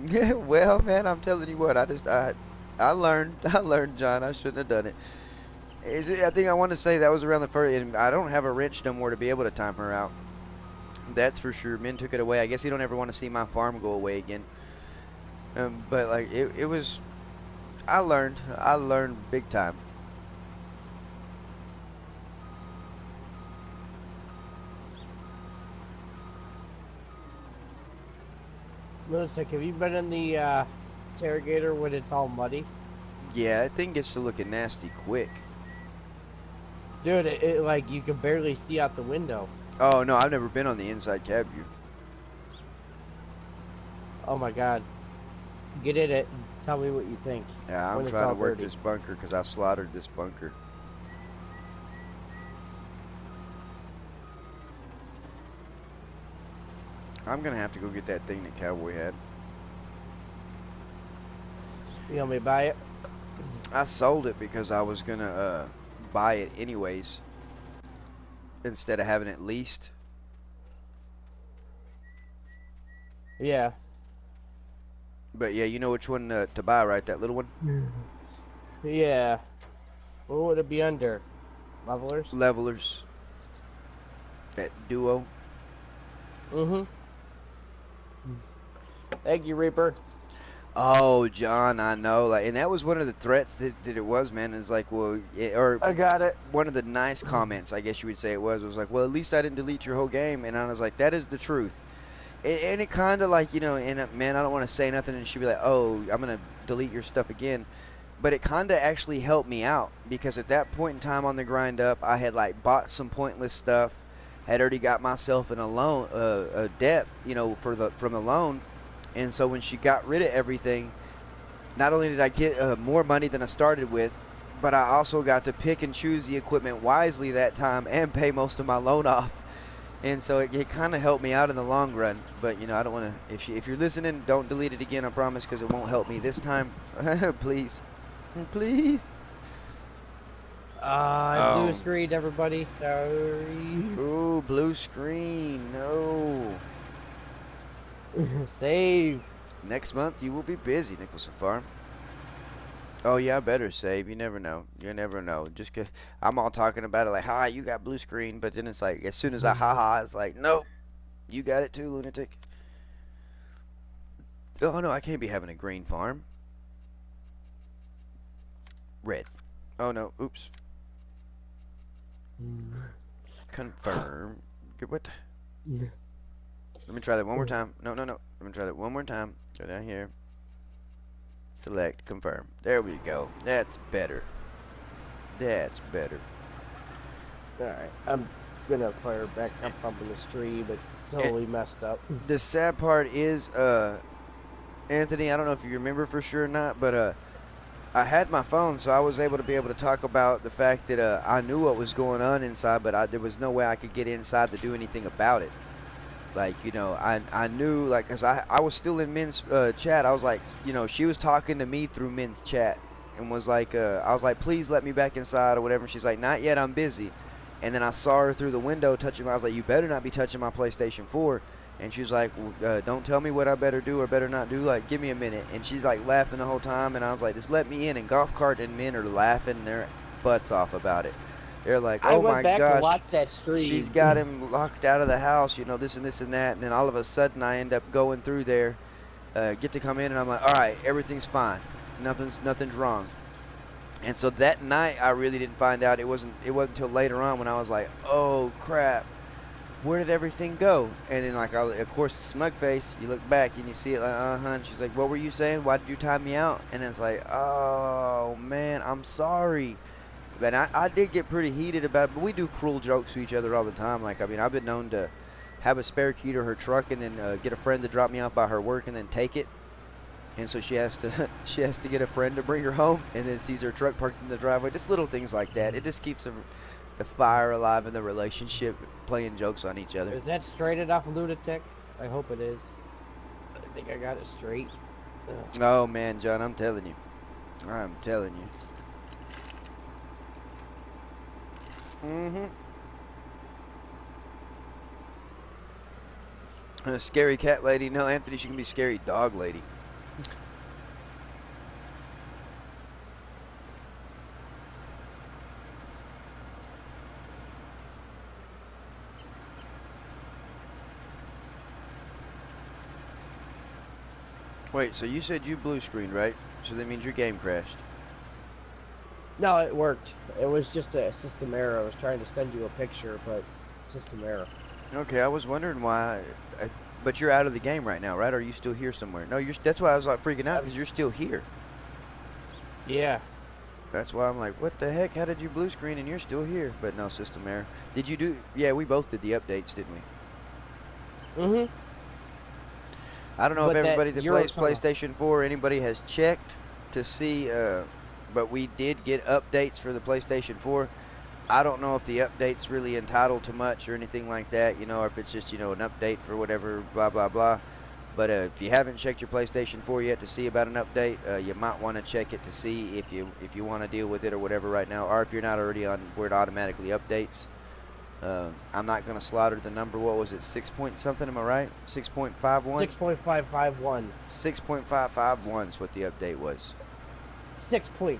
Yeah, well, man, I'm telling you what, I learned, I learned, John. I shouldn't have done it. I think I want to say that was around the first, and I don't have a wrench no more to be able to time her out. That's for sure. Men took it away. I guess you don't ever want to see my farm go away again. But like it was, I learned big time. Lunatic, have you been in the interrogator when it's all muddy? Yeah, that thing gets to looking nasty quick. Dude, it like you can barely see out the window. Oh no, I've never been on the inside cab view. Oh my god. Get in it and tell me what you think. Yeah, I'm when it's trying all to work dirty. this bunker because I slaughtered this bunker. I'm gonna have to go get that thing that Cowboy had. You want me to buy it? I sold it because I was gonna buy it anyways instead of having it leased. Yeah. But yeah, you know which one to buy, right? That little one? Yeah. What would it be under? Levelers? Levelers. That duo. Mm-hmm. Thank you, Reaper. Oh, John, I know. Like, and that was one of the threats that it was, man. It's like, well, or I got it. one of the nice comments, I guess you would say it was. It was like, well, at least I didn't delete your whole game. And I was like, that is the truth. And it kind of like, you know, and man, I don't want to say nothing, and she'd be like, oh, I'm gonna delete your stuff again. But it kind of actually helped me out because at that point in time on the grind up, I had like bought some pointless stuff, had already got myself in a loan, a debt, you know, from the loan. And so when she got rid of everything, not only did I get more money than I started with, but I also got to pick and choose the equipment wisely that time and pay most of my loan off. And so it kind of helped me out in the long run. But, you know, I don't want to, if you're listening, don't delete it again, I promise, because it won't help me this time. Please. Please. Blue screen, everybody. Sorry. Ooh, blue screen. No. Save. Next month you will be busy, Nicholson Farm. Oh yeah, I better save. You never know. You never know. Just 'cause I'm all talking about it like, "Ha, you got blue screen," but then it's like, as soon as I ha, it's like, "Nope, you got it too, lunatic." Oh no, I can't be having a green farm. Red. Oh no, oops. Confirm. What? Let me try that one more time. No. Let me try that one more time. Go down here. Select, confirm. There we go. That's better. That's better. Alright, I'm gonna fire back up in the stream, but totally messed up. The sad part is, Anthony, I don't know if you remember for sure or not, but I had my phone, so I was able to talk about the fact that I knew what was going on inside, but there was no way I could get inside to do anything about it. Like, you know, I knew, like, because I was still in Min's chat. I was like, you know, she was talking to me through Min's chat. and was like, I was like, please let me back inside or whatever. And she's like, not yet, I'm busy. And then I saw her through the window touching. I was like, you better not be touching my PlayStation 4. And she was like, don't tell me what I better do or better not do. Like, give me a minute. And she's like laughing the whole time. And I was like, just let me in. And golf cart and men are laughing their butts off about it. They're like, I oh went my back to gosh, watch that stream. she's got him locked out of the house, you know, this and this and that. And then all of a sudden I end up going through there, get to come in, and I'm like, all right, everything's fine. Nothing's wrong. And so that night I really didn't find out. It wasn't until later on when I was like, oh crap, where did everything go? And then like, of course, smug face, you look back and you see it like, uh-huh. And she's like, what were you saying? Why did you tie me out? And it's like, oh man, I'm sorry. But I did get pretty heated about it, but we do cruel jokes to each other all the time. Like, I mean, I've been known to have a spare key to her truck and then get a friend to drop me off by her work and then take it. And so she has to she has to get a friend to bring her home and then sees her truck parked in the driveway. Just little things like that. It just keeps the fire alive in the relationship, playing jokes on each other. Is that straight enough, lunatic? I hope it is. I think I got it straight. Oh, man, John, I'm telling you. I'm telling you. Scary cat lady. No, Anthony, she can be scary dog lady. Wait, so you said you blue screened, right? So that means your game crashed. No, it worked. It was just a system error. I was trying to send you a picture, but system error. Okay, I was wondering why. But you're out of the game right now, right? Or are you still here somewhere? No, that's why I was like freaking out, because you're still here. Yeah. That's why I'm like, what the heck? How did you blue screen and you're still here? But no, system error. Did you do? Yeah, we both did the updates, didn't we? I don't know if everybody that plays PlayStation 4 or anybody has checked to see, but we did get updates for the PlayStation 4. I don't know if the update's really entitled to much or anything like that, you know, or if it's just, you know, an update for whatever, blah, blah, blah. But if you haven't checked your PlayStation 4 yet to see about an update, you might want to check it to see if you want to deal with it or whatever right now, or if you're not already on where it automatically updates. I'm not going to slaughter the number. What was it? 6 point something, am I right? 6.51? 6.551. 6.551 is what the update was. 6.51.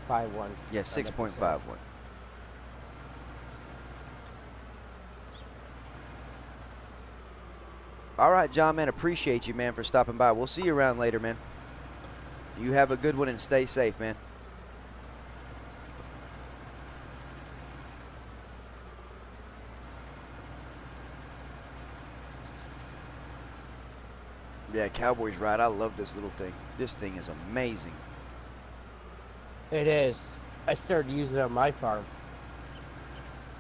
Yeah, 6.51. All right, John, man, appreciate you, man, for stopping by. We'll see you around later, man. You have a good one and stay safe, man. Yeah, Cowboys ride. I love this little thing. This thing is amazing. It is. I started using it on my farm.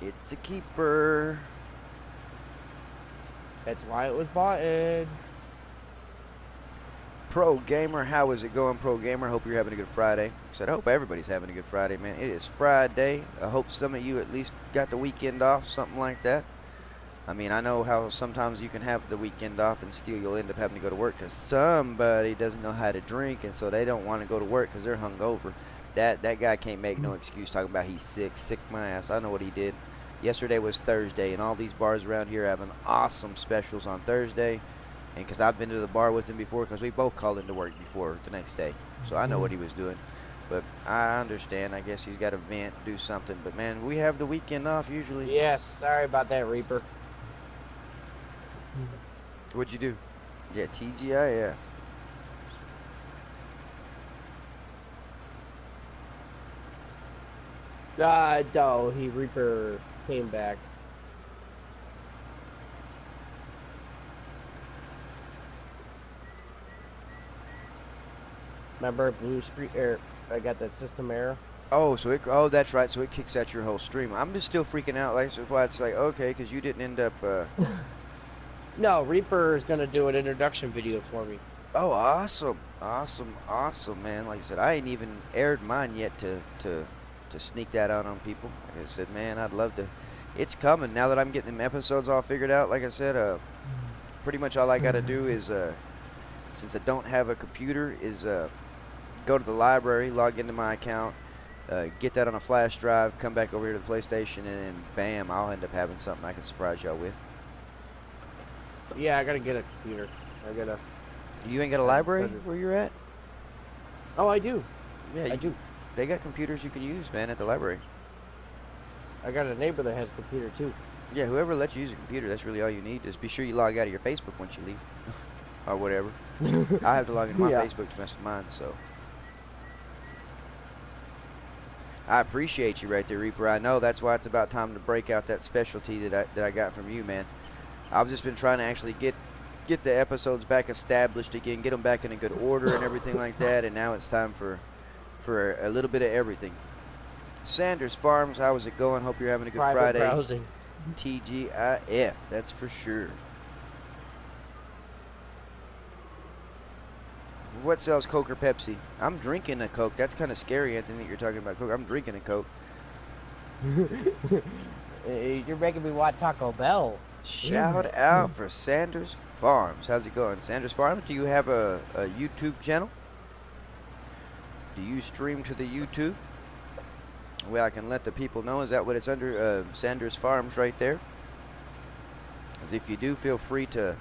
It's a keeper. That's why it was bought in. Pro Gamer, how is it going, Pro Gamer? Hope you're having a good Friday. I hope everybody's having a good Friday, man. It is Friday. I hope some of you at least got the weekend off, something like that. I mean, I know how sometimes you can have the weekend off and still you'll end up having to go to work because somebody doesn't know how to drink, and so they don't want to go to work because they're hungover. That guy can't make no excuse talking about he's sick my ass. I know what he did. Yesterday was Thursday, and all these bars around here having awesome specials on Thursday. And because I've been to the bar with him before, because we both called into work before the next day. So I know what he was doing. But I understand. I guess he's got to vent, do something. But, man, we have the weekend off usually. Yes, sorry about that, Reaper. What'd you do? Yeah, TGI, yeah. No, Reaper came back. Remember blue screen I got that system error. Oh, that's right. So it kicks out your whole stream. I'm just still freaking out. Like, that's why it's like, okay, because you didn't end up. No, Reaper is gonna do an introduction video for me. Oh, awesome, man. Like I said, I ain't even aired mine yet to sneak that out on people. Like I said, man, I'd love to. It's coming now that I'm getting them episodes all figured out. Like I said, pretty much all I got to do is, since I don't have a computer, is go to the library, log into my account, get that on a flash drive, come back over here to the PlayStation, and then bam, I'll end up having something I can surprise y'all with. Yeah, I gotta get a computer. I gotta. You ain't got a library where you're at? Oh, I do. Yeah, I do. They got computers you can use, man, at the library. I got a neighbor that has a computer too. Yeah, whoever lets you use a computer, that's really all you need. Just be sure you log out of your Facebook once you leave, or whatever. I have to log into my Facebook to mess with mine, so. I appreciate you right there, Reaper. I know that's why it's about time to break out that specialty that I got from you, man. I've just been trying to actually get the episodes back established again, get them back in a good order and everything like that, and now it's time for a little bit of everything. Sanders Farms, how is it going? Hope you're having a good Friday. Browsing. TGIF, that's for sure. What sells Coke or Pepsi? I'm drinking a Coke. That's kind of scary, Anthony, that you're talking about Coke. I'm drinking a Coke. You're making me want Taco Bell. Shout out for Sanders Farms. How's it going? Sanders Farms, do you have a YouTube channel? Do you stream to the YouTube? Well, I can let the people know. Is that what it's under? Sanders Farms right there. As if you do, feel free to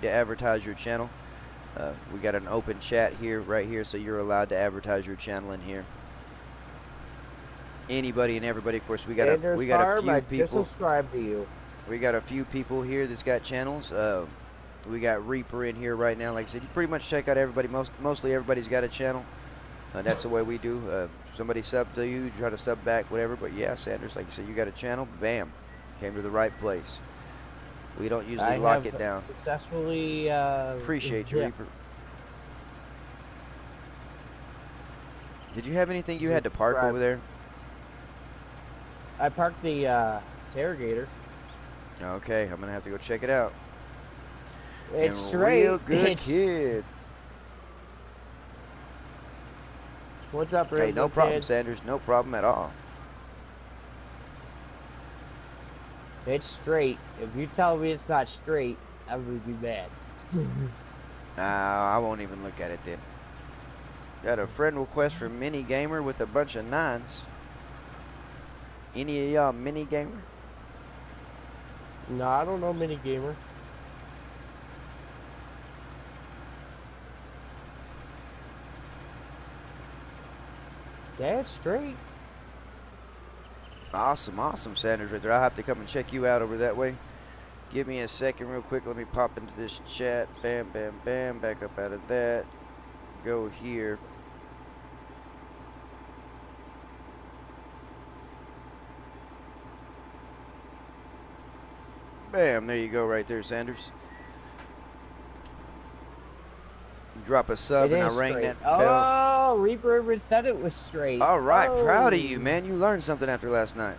advertise your channel. We got an open chat here, right here, so you're allowed to advertise your channel in here. Anybody and everybody, of course. We got a few I people. just subscribed to you. We got a few people here that's got channels. We got Reaper in here right now. Like I said, you pretty much check out everybody. Mostly everybody's got a channel. That's the way we do. Somebody sub to you, try to sub back, whatever. But yeah, Sanders, like you said, you got a channel. Bam, came to the right place. We don't usually lock it down. Successfully. Appreciate you, Reaper. Did you have anything you had to park over there? I parked the Interrogator. Okay, I'm gonna have to go check it out. It's straight. Real good kid. What's up, real Hey, no good problem, kid? Sanders. No problem at all. It's straight. If you tell me it's not straight, I'm gonna be mad. I won't even look at it then. Got a friend request for Mini Gamer with a bunch of 9s. Any of y'all Mini Gamer? No, I don't know Mini Gamer. That's straight. Awesome, Sanders right there. I'll have to come and check you out over that way. Give me a second real quick. Let me pop into this chat. Bam, bam, bam. Back up out of that. Go here. Bam, there you go right there, Sanders. Drop a sub and I rang that bell. Oh, Reaper said it was straight. All right, proud of you, man. You learned something after last night.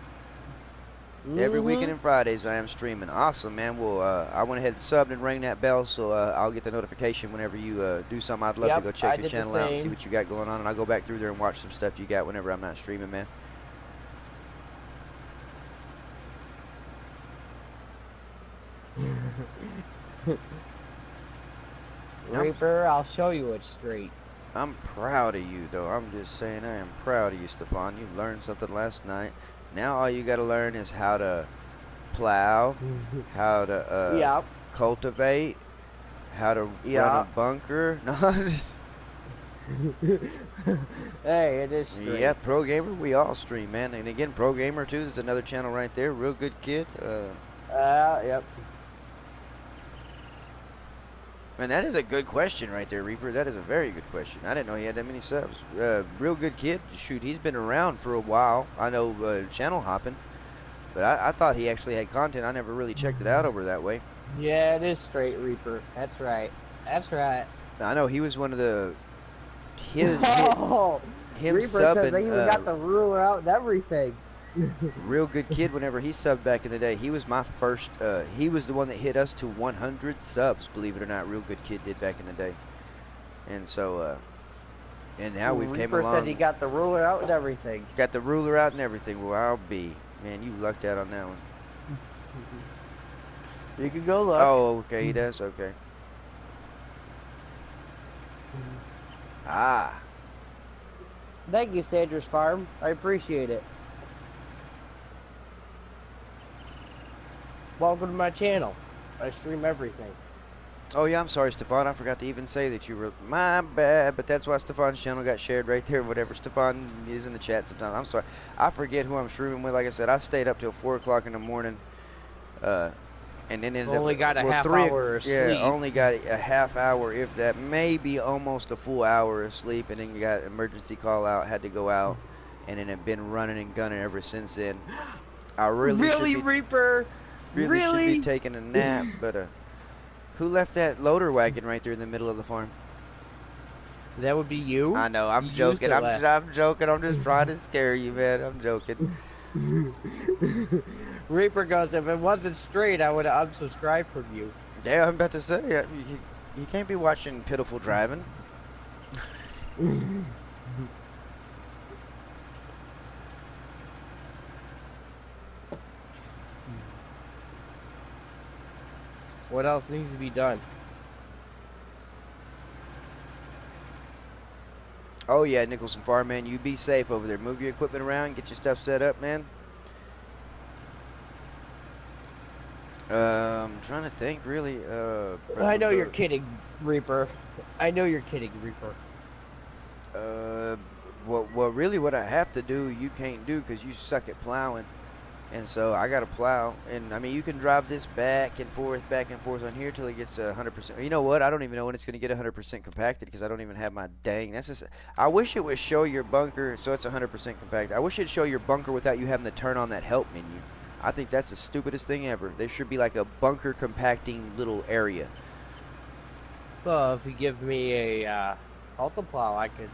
Every weekend and Fridays I am streaming. Awesome, man. Well, I went ahead and subbed and rang that bell, so I'll get the notification whenever you do something. I'd love to go check your channel out and see what you got going on, and I'll go back through there and watch some stuff you got whenever I'm not streaming, man. Reaper, I'll show you it's straight. I'm proud of you, though. I'm just saying I am proud of you, Stefan. You learned something last night. Now all you got to learn is how to plow, how to cultivate, how to run a bunker. Hey, it is straight. Yeah, Pro Gamer, we all stream, man. And again, Pro Gamer, too. There's another channel right there. Real good kid. Yep. Man, that is a good question right there, Reaper. That is a very good question. I didn't know he had that many subs. Real good kid. Shoot, he's been around for a while. I know channel hopping, but I thought he actually had content. I never really checked it out over that way. Yeah, it is straight, Reaper. That's right. That's right. I know he was one of the him Reaper subbing. says they even got the ruler out and everything. Real good kid. Whenever he subbed back in the day, he was my first. He was the one that hit us to 100 subs. Believe it or not, Real good kid did back in the day. And so, and now we've came along. Reaper said he got the ruler out and everything. Got the ruler out and everything. Well, I'll be. Man, you lucked out on that one. You can go look. Oh, okay, he does. Okay. Thank you, Sanders Farm. I appreciate it. Welcome to my channel. I stream everything. Oh yeah, I'm sorry, Stefan. I forgot to even say that you were my bad. But that's why Stefan's channel got shared right there. Whatever Stefan is in the chat sometimes. I'm sorry. I forget who I'm streaming with. Like I said, I stayed up till 4 o'clock in the morning. And then ended Only got up, a well, half hour of yeah, sleep. only got a half hour, if that, maybe almost a full hour of sleep, and then got emergency call out, had to go out, and then have been running and gunning ever since then. I Really, Reaper? really should be Really? taking a nap, but who left that loader wagon right there in the middle of the farm? That would be you? I know, I'm You used joking. to I'm joking. I'm just trying to scare you, man. I'm joking. Reaper goes, if it wasn't straight, I would have unsubscribed from you. Yeah, I'm about to say, you can't be watching pitiful driving. What else needs to be done? Oh yeah, Nicholson Farm, man, you be safe over there. Move your equipment around, get your stuff set up, man. Trying to think, really. I know you're kidding, Reaper. I know you're kidding, Reaper. Well, really, what I have to do, you can't do because you suck at plowing, and so I gotta plow. And I mean, you can drive this back and forth on here till it gets 100%. You know what? I don't even know when it's gonna get 100% compacted because I don't even have my dang. That's just. I wish it would show your bunker so it's 100% compacted. I wish it'd show your bunker without you having to turn on that help menu. I think that's the stupidest thing ever. There should be like a bunker compacting little area. Well, if you give me a cult plow, I can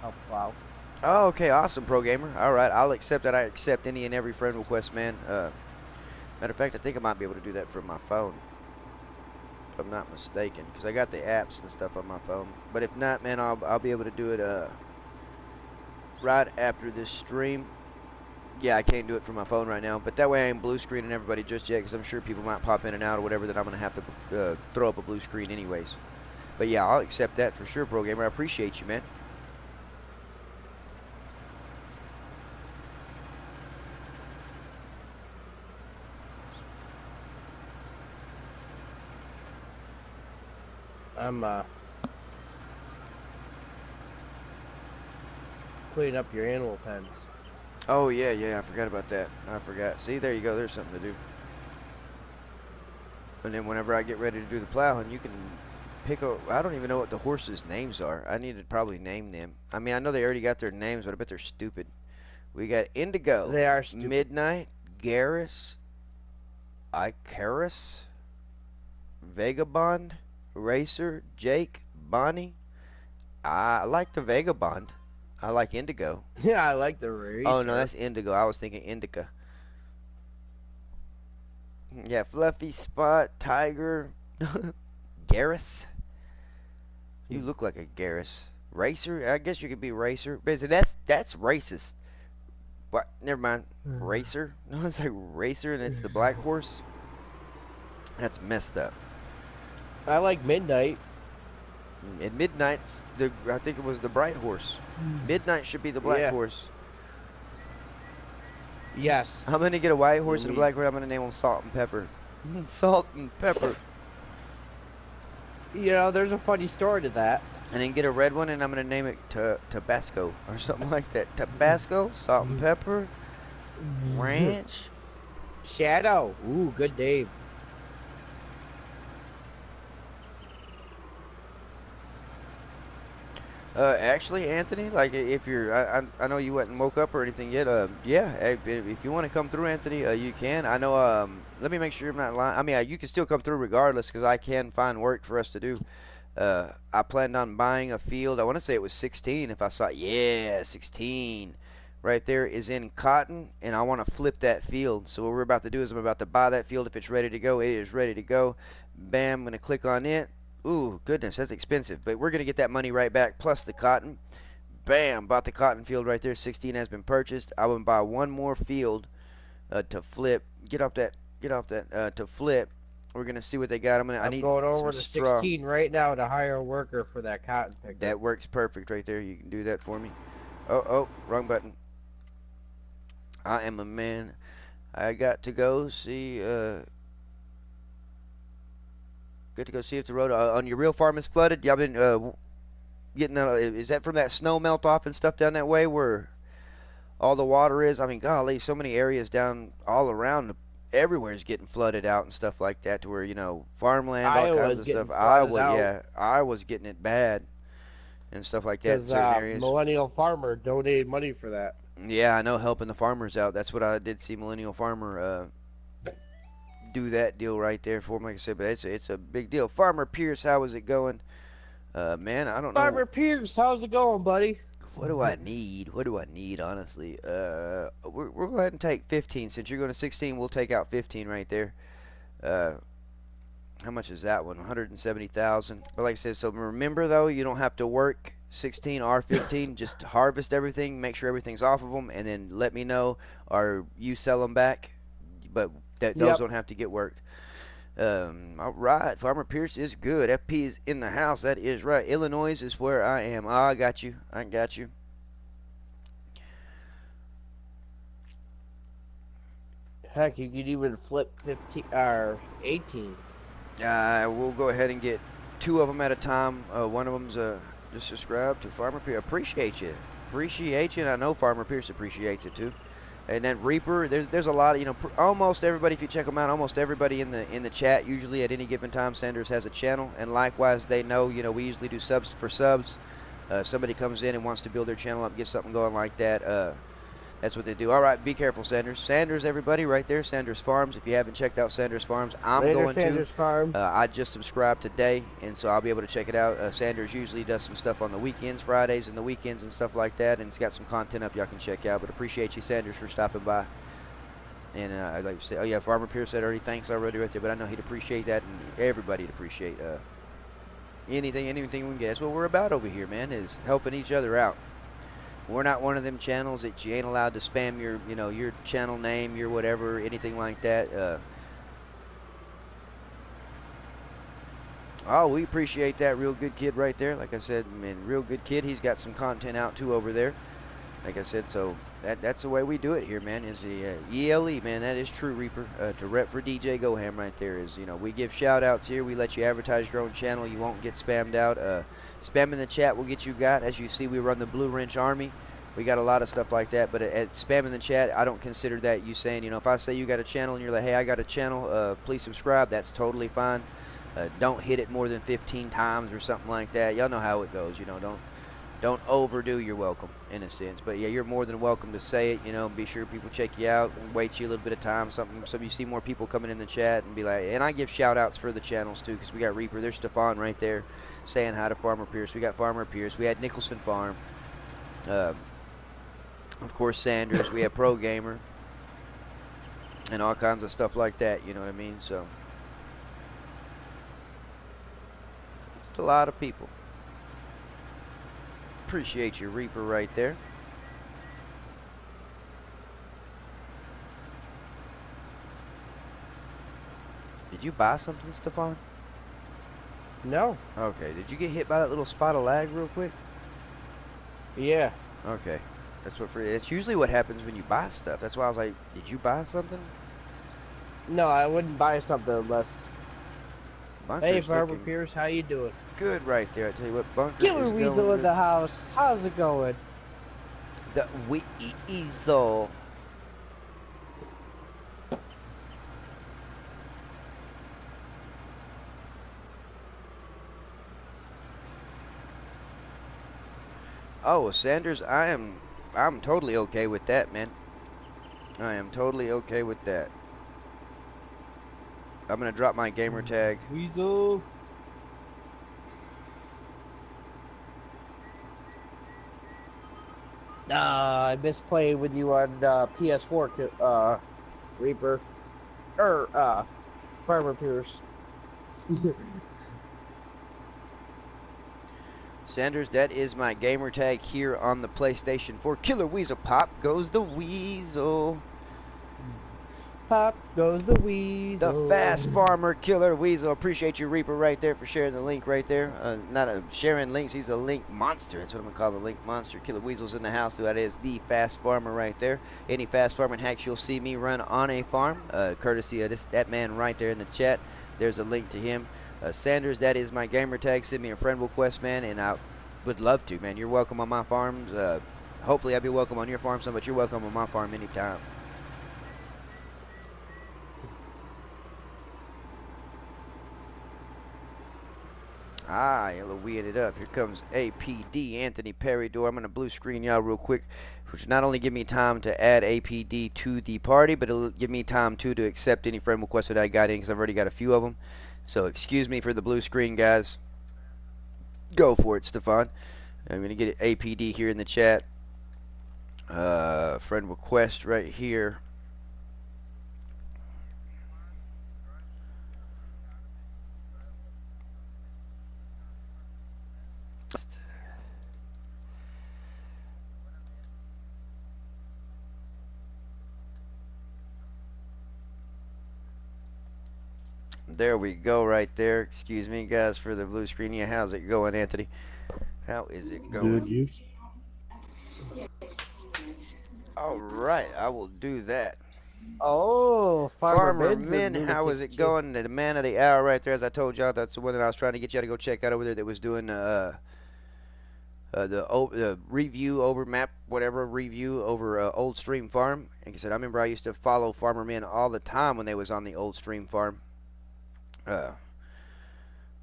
help plow. Oh, okay, awesome, Pro Gamer. All right, I'll accept that. I accept any and every friend request, man. Matter of fact, I think I might be able to do that from my phone, if I'm not mistaken, because I got the apps and stuff on my phone. But if not, man, I'll be able to do it right after this stream. Yeah, I can't do it from my phone right now, but that way I ain't blue screening everybody just yet, because I'm sure people might pop in and out or whatever that I'm going to have to throw up a blue screen anyways. But yeah, I'll accept that for sure, Pro Gamer. I appreciate you, man. I'm cleaning up your animal pens. Oh, yeah, I forgot about that. I forgot. See, there you go. There's something to do. And then whenever I get ready to do the plowing, you can pick up. I don't even know what the horses' names are. I need to probably name them. I mean, I know they already got their names, but I bet they're stupid. We got Indigo. They are stupid. Midnight, Garrus, Icarus, Vagabond, Racer, Jake, Bonnie. I like the Vagabond. I like Indigo. Yeah, I like the racer. Oh, no, that's Indigo. I was thinking Indica. Yeah, Fluffy, Spot, Tiger, Garrus. You look like a Garrus. Racer? I guess you could be Racer. But that's racist. What? Never mind. Racer? No, it's like Racer and it's the black horse. That's messed up. I like Midnight. And Midnight's I think it was the bright horse. Midnight should be the black horse. Yes. I'm gonna get a white horse and a black horse. I'm gonna name them Salt and Pepper. Salt and Pepper. You know, there's a funny story to that. And then get a red one, and I'm gonna name it Tabasco or something like that. Tabasco, Salt and Pepper, Ranch, Shadow. Ooh, good name. Actually, Anthony, like if you're, I know you hadn't woke up or anything yet. Yeah, if you want to come through, Anthony, you can. I know. Let me make sure I'm not lying. I mean, you can still come through regardless, because I can find work for us to do. I planned on buying a field. I want to say it was 16. If I saw, yeah, 16. Right there is in cotton, and I want to flip that field. So what we're about to do is I'm about to buy that field. If it's ready to go, it is ready to go. Bam, I'm gonna click on it. Ooh, goodness, that's expensive. But we're going to get that money right back, plus the cotton. Bam, bought the cotton field right there. 16 has been purchased. I will buy one more field to flip. Get off that, to flip. We're going to see what they got. I'm going over to 16 right now to hire a worker for that cotton picker. That works perfect right there. You can do that for me. Oh, wrong button. I am a man. I got to go see. Good to go see if the road on your real farm is flooded. Y'all been getting. Is that from that snow melt off and stuff down that way where all the water is? I mean, golly, so many areas down all around. Everywhere is getting flooded out and stuff like that to where, farmland, all kinds Iowa's of getting stuff. flooded Iowa, out yeah, Iowa's getting it bad and stuff like that in because certain areas. Millennial Farmer donated money for that. Yeah, I know, helping the farmers out. That's what I did see Millennial Farmer do that deal right there for me, like I said. But it's a big deal. Farmer Pierce, how is it going? Man, I don't know. Farmer Pierce, how's it going, buddy? What do I need? What do I need, honestly? We'll go ahead and take 15. Since you're going to 16, we'll take out 15 right there. Uh, how much is that one? 170,000. But like I said, so remember though, you don't have to work 16 or 15. Just harvest everything, make sure everything's off of them, and then let me know, or you sell them back. But those Yep. don't have to get worked. All right, Farmer Pierce is good. FP is in the house. That is right. Illinois is where I am. Oh, I got you. I got you. Heck, you could even flip 15 or 18. We'll go ahead and get 2 of them at a time. One of them's just subscribe to Farmer Pierce. Appreciate you. Appreciate you. And I know Farmer Pierce appreciates it too. And then Reaper, there's a lot of, almost everybody, if you check them out, almost everybody in the chat usually at any given time, Sanders has a channel. And likewise, they know, we usually do subs for subs. Somebody comes in and wants to build their channel up, get something going like that. That's what they do. All right, be careful, Sanders. Sanders, everybody, right there. Sanders Farms. If you haven't checked out Sanders Farms, I'm Later, going Sanders to. Farm. I just subscribed today, and so I'll be able to check it out. Sanders usually does some stuff on the weekends, Fridays, and the weekends and stuff like that, and it's got some content up y'all can check out. But appreciate you, Sanders, for stopping by. And I'd like to say, oh yeah, Farmer Pierce said already thanks already right there, but I know he'd appreciate that, and everybody'd appreciate anything we can get. That's what we're about over here, man, is helping each other out. We're not one of them channels that you ain't allowed to spam your, your channel name, your whatever, anything like that. Oh, we appreciate that. Real good kid right there. Like I said, man, real good kid. He's got some content out too over there. Like I said, so that's the way we do it here, man. Is the ELE, man. That is true, Reaper. To rep for DJ Goham right there is, we give shout outs here. We let you advertise your own channel. You won't get spammed out. Spam in the chat will get you got. As you see, we run the Blue Wrench Army. We got a lot of stuff like that, but at spam in the chat, I don't consider that you saying, if I say you got a channel and you're like, hey, I got a channel, please subscribe, that's totally fine. Don't hit it more than 15 times or something like that. Y'all know how it goes, don't overdo your welcome in a sense. But yeah, you're more than welcome to say it, be sure people check you out and wait you a little bit of time. So you see more people coming in the chat and be like, and I give shout outs for the channels too, because we got Reaper, there's Stefan right there saying hi to Farmer Pierce. We got Farmer Pierce, we had Nicholson Farm. Of course, Sanders. We have Pro Gamer and all kinds of stuff like that. You know what I mean? So it's a lot of people. Appreciate your Reaper right there. Did you buy something, Stefan? No. Okay. Did you get hit by that little spot of lag real quick? Yeah. Okay. That's usually what happens when you buy stuff. That's why I was like, did you buy something? No, I wouldn't buy something unless. Bunker's Hey, Farmer looking Pierce, how you doing? good right there. I tell you what, Bunker Killer is Weasel going in the house. How's it going? The Weasel. Oh, Sanders, I'm totally okay with that, man. I am totally okay with that. I'm gonna drop my gamer tag. Weasel. I miss playing with you on PS4, Reaper. Farmer Pierce. Sanders, that is my gamer tag here on the PlayStation 4. Killer Weasel, pop goes the Weasel. Pop goes the The weasel. Fast Farmer Killer Weasel. Appreciate you, Reaper, right there for sharing the link right there. Not sharing links. He's a link monster. That's what I'm going to call the link monster. Killer Weasel's in the house. That is the Fast Farmer right there. Any fast farming hacks you'll see me run on a farm, courtesy of that man right there in the chat. There's a link to him. Sanders, that is my gamer tag. Send me a friend request, man, and I would love to, man. You're welcome on my farms. Hopefully I'll be welcome on your farm some, but you're welcome on my farm anytime. Ah, we ended up. Here comes APD, Anthony Peridor. I'm going to blue screen y'all real quick, which not only give me time to add APD to the party, but it'll give me time, too, to accept any friend requests that I got in, because I've already got a few of them. So excuse me for the blue screen, guys. Go for it, Stefan. I'm going to get APD here in the chat. Friend request right here. There we go right there. Excuse me, guys, for the blue screen. Yeah, how's it going, Anthony? How is it going? Good, you? All right, I will do that. Oh, Farmer Min's Min, how is it going? The man of the hour right there, as I told y'all, that's the one that I was trying to get you to go check out over there that was doing the review over map, whatever review over Old Stream Farm. Like I said, I remember I used to follow Farmer Min all the time when they was on the Old Stream Farm.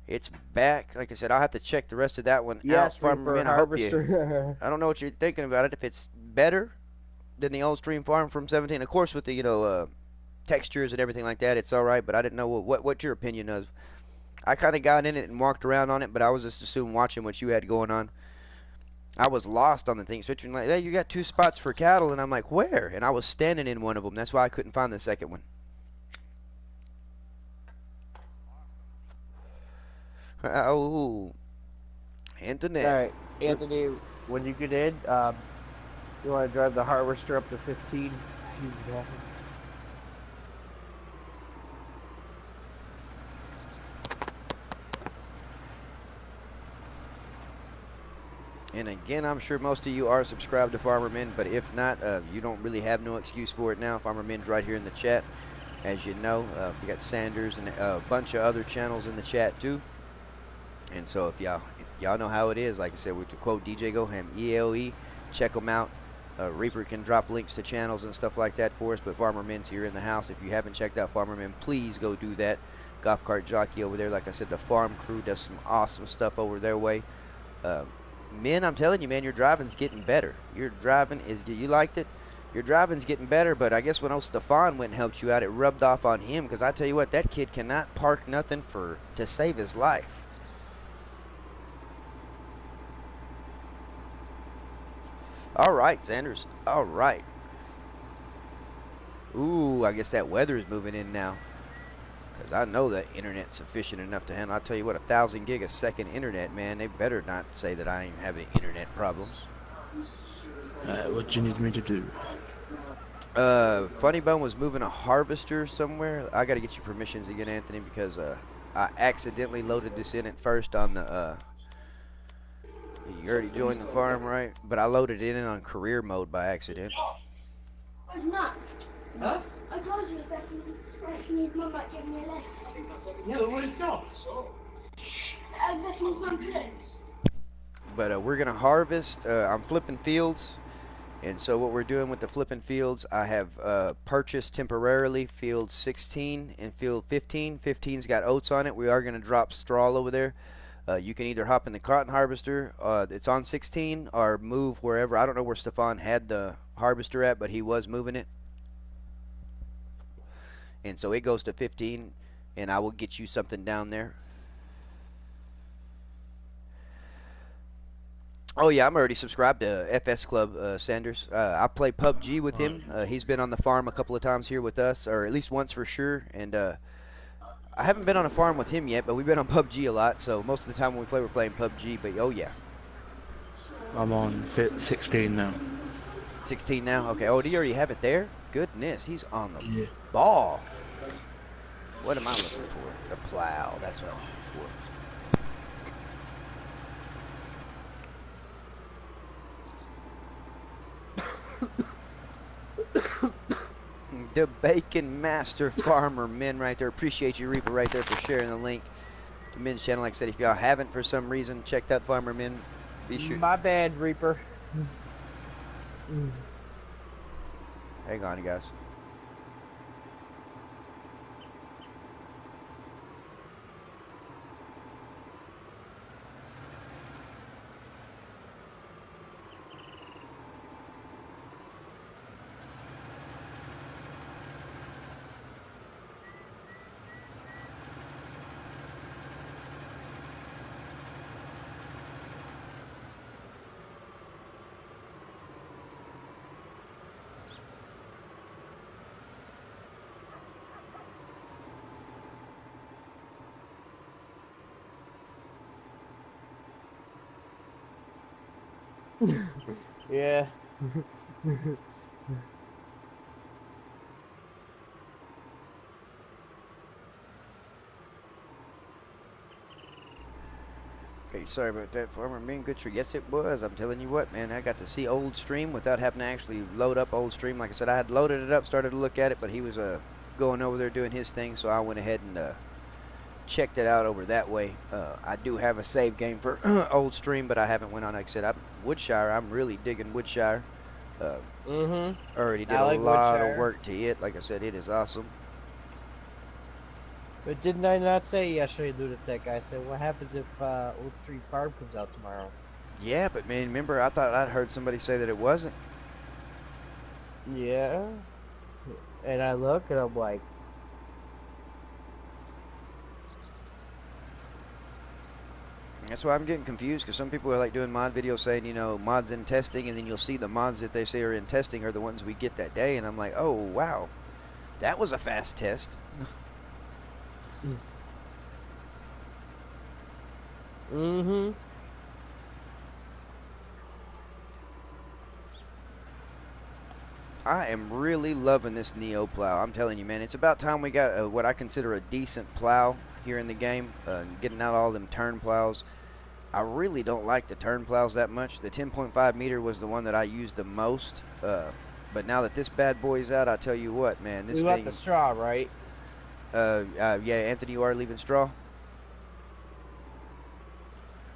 It's back. Like I said, I'll have to check the rest of that one out. Farmer Min, I hope you. I don't know what you're thinking about it. If it's better than the Old Stream Farm from 17, of course, with the textures and everything like that, it's all right. But I didn't know what your opinion is. I kind of got in it and walked around on it, but I was just assuming watching what you had going on. I was lost on the thing, switching like, hey, you got 2 spots for cattle, and I'm like, where? And I was standing in one of them. That's why I couldn't find the second one. Oh, internet. All right, Anthony, when you get in, you want to drive the harvester up to 15? Use the bathroom. And again, I'm sure most of you are subscribed to Farmer Min, but if not, you don't really have no excuse for it now. Farmer Min's right here in the chat. As you know, we got Sanders and a bunch of other channels in the chat too. And so if y'all know how it is, like I said, with the quote DJ Goham, ELE, check them out. Reaper can drop links to channels and stuff like that for us, but Farmer Min's here in the house. If you haven't checked out Farmer Min, please go do that. Golf Cart Jockey over there, like I said, the farm crew does some awesome stuff over their way. Min, I'm telling you, man, your driving's getting better. Your driving is, you liked it? Your driving's getting better, but I guess when old Stefan went and helped you out, it rubbed off on him, because I tell you what, that kid cannot park nothing to save his life. All right, Sanders. All right. Ooh, I guess that weather is moving in now. Because I know that internet's sufficient enough to handle. I'll tell you what, 1,000 gig a second internet, man. They better not say that I ain't having internet problems. What do you need me to do? Funny Bone was moving a harvester somewhere. I got to get your permissions again, Anthony, because I accidentally loaded this in at first on the... you already joined the farm, right? But I loaded it in on career mode by accident. No. Huh? I told you Becky's mum might give me a lift. Yeah, but what is got? Becky's mum put it. But we're going to harvest. I'm flipping fields. And so what we're doing with the flipping fields, I have purchased temporarily field 16 and field 15. 15's got oats on it. We are going to drop straw over there. You can either hop in the cotton harvester, it's on 16, or move wherever. I don't know where Stefan had the harvester at, but he was moving it. And so it goes to 15, and I will get you something down there. Oh, yeah, I'm already subscribed to FS Club, Sanders. I play PUBG with him. He's been on the farm a couple of times here with us, or at least once for sure. And I haven't been on a farm with him yet, but we've been on PUBG a lot. So most of the time when we play, we're playing PUBG. But, oh, yeah. I'm on fit 16 now. 16 now? Okay. Oh, do you already have it there? Goodness, he's on the Yeah. ball. What am I looking for? The plow. That's what I'm looking for. The Bacon Master Farmer Men right there. Appreciate you, Reaper, right there for sharing the link to Men's channel. Like I said, if y'all haven't for some reason checked out Farmer Men, be sure. My bad, Reaper. Hang on, you guys. Yeah. Okay, sorry about that, Farmer Men. Good tree. Yes, it was. I'm telling you what, man. I got to see old stream without having to actually load up old stream. Like I said, I had loaded it up, started to look at it, but he was going over there doing his thing, so I went ahead and checked it out over that way. I do have a save game for old stream, but I haven't went on. Like I said, Woodshire. I'm really digging Woodshire. Already did I like a lot Woodshire. of work to it. Like I said, it is awesome. But didn't I not say yesterday, Lunatic? I said, what happens if Old Tree Farm comes out tomorrow? Yeah, but man, remember, I thought I'd heard somebody say that it wasn't. Yeah. And I look and I'm like, That's why I'm getting confused, because some people are like doing mod videos saying, you know, mods in testing, and then you'll see the mods that they say are in testing are the ones we get that day, and I'm like, oh, wow, that was a fast test. I am really loving this Neo plow. I'm telling you, man, it's about time we got what I consider a decent plow here in the game, getting out all them turn plows. I really don't like the turn plows that much. The 10.5 meter was the one that I used the most, but now that this bad boy's out, I tell you what, man, this we thing... want the straw, right? Yeah, Anthony, you are leaving straw?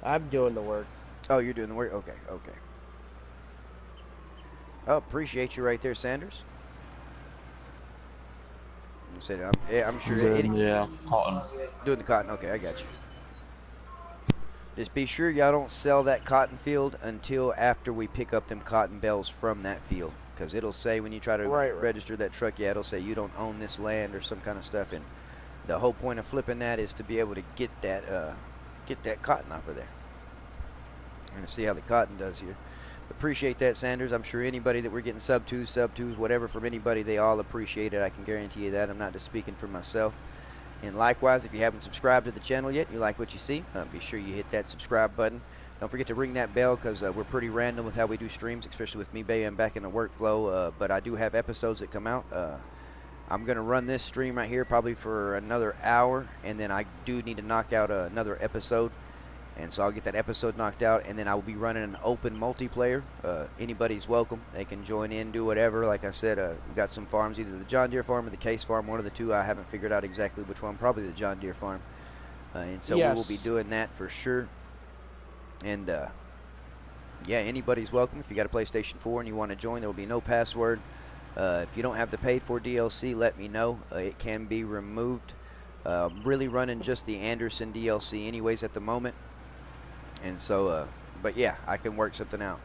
I'm doing the work. Oh, you're doing the work? Okay, okay. Oh, appreciate you right there, Sanders. You said, I'm sure... Yeah, cotton. Doing the cotton, okay, I got you. Just be sure y'all don't sell that cotton field until after we pick up them cotton bales from that field. Because it'll say when you try to register that truck, yeah, it'll say you don't own this land or some kind of stuff. And the whole point of flipping that is to be able to get that cotton off of there. We're going to see how the cotton does here. Appreciate that, Sanders. I'm sure anybody that we're getting sub twos, whatever from anybody, they all appreciate it. I can guarantee you that. I'm not just speaking for myself. And likewise, if you haven't subscribed to the channel yet, you like what you see, be sure you hit that subscribe button. Don't forget to ring that bell, because we're pretty random with how we do streams, especially with me being back in the workflow. But I do have episodes that come out. I'm going to run this stream right here probably for another hour, and then I do need to knock out another episode. And so I'll get that episode knocked out, and then I will be running an open multiplayer. Anybody's welcome. They can join in, do whatever. Like I said, we've got some farms, either the John Deere farm or the Case farm, one of the two. I haven't figured out exactly which one, probably the John Deere farm. And so we will be doing that for sure. And yeah, anybody's welcome. If you got a PlayStation 4 and you want to join, there will be no password. If you don't have the paid for DLC, let me know. It can be removed. Really running just the Anderson DLC anyways at the moment. And so, but yeah, I can work something out.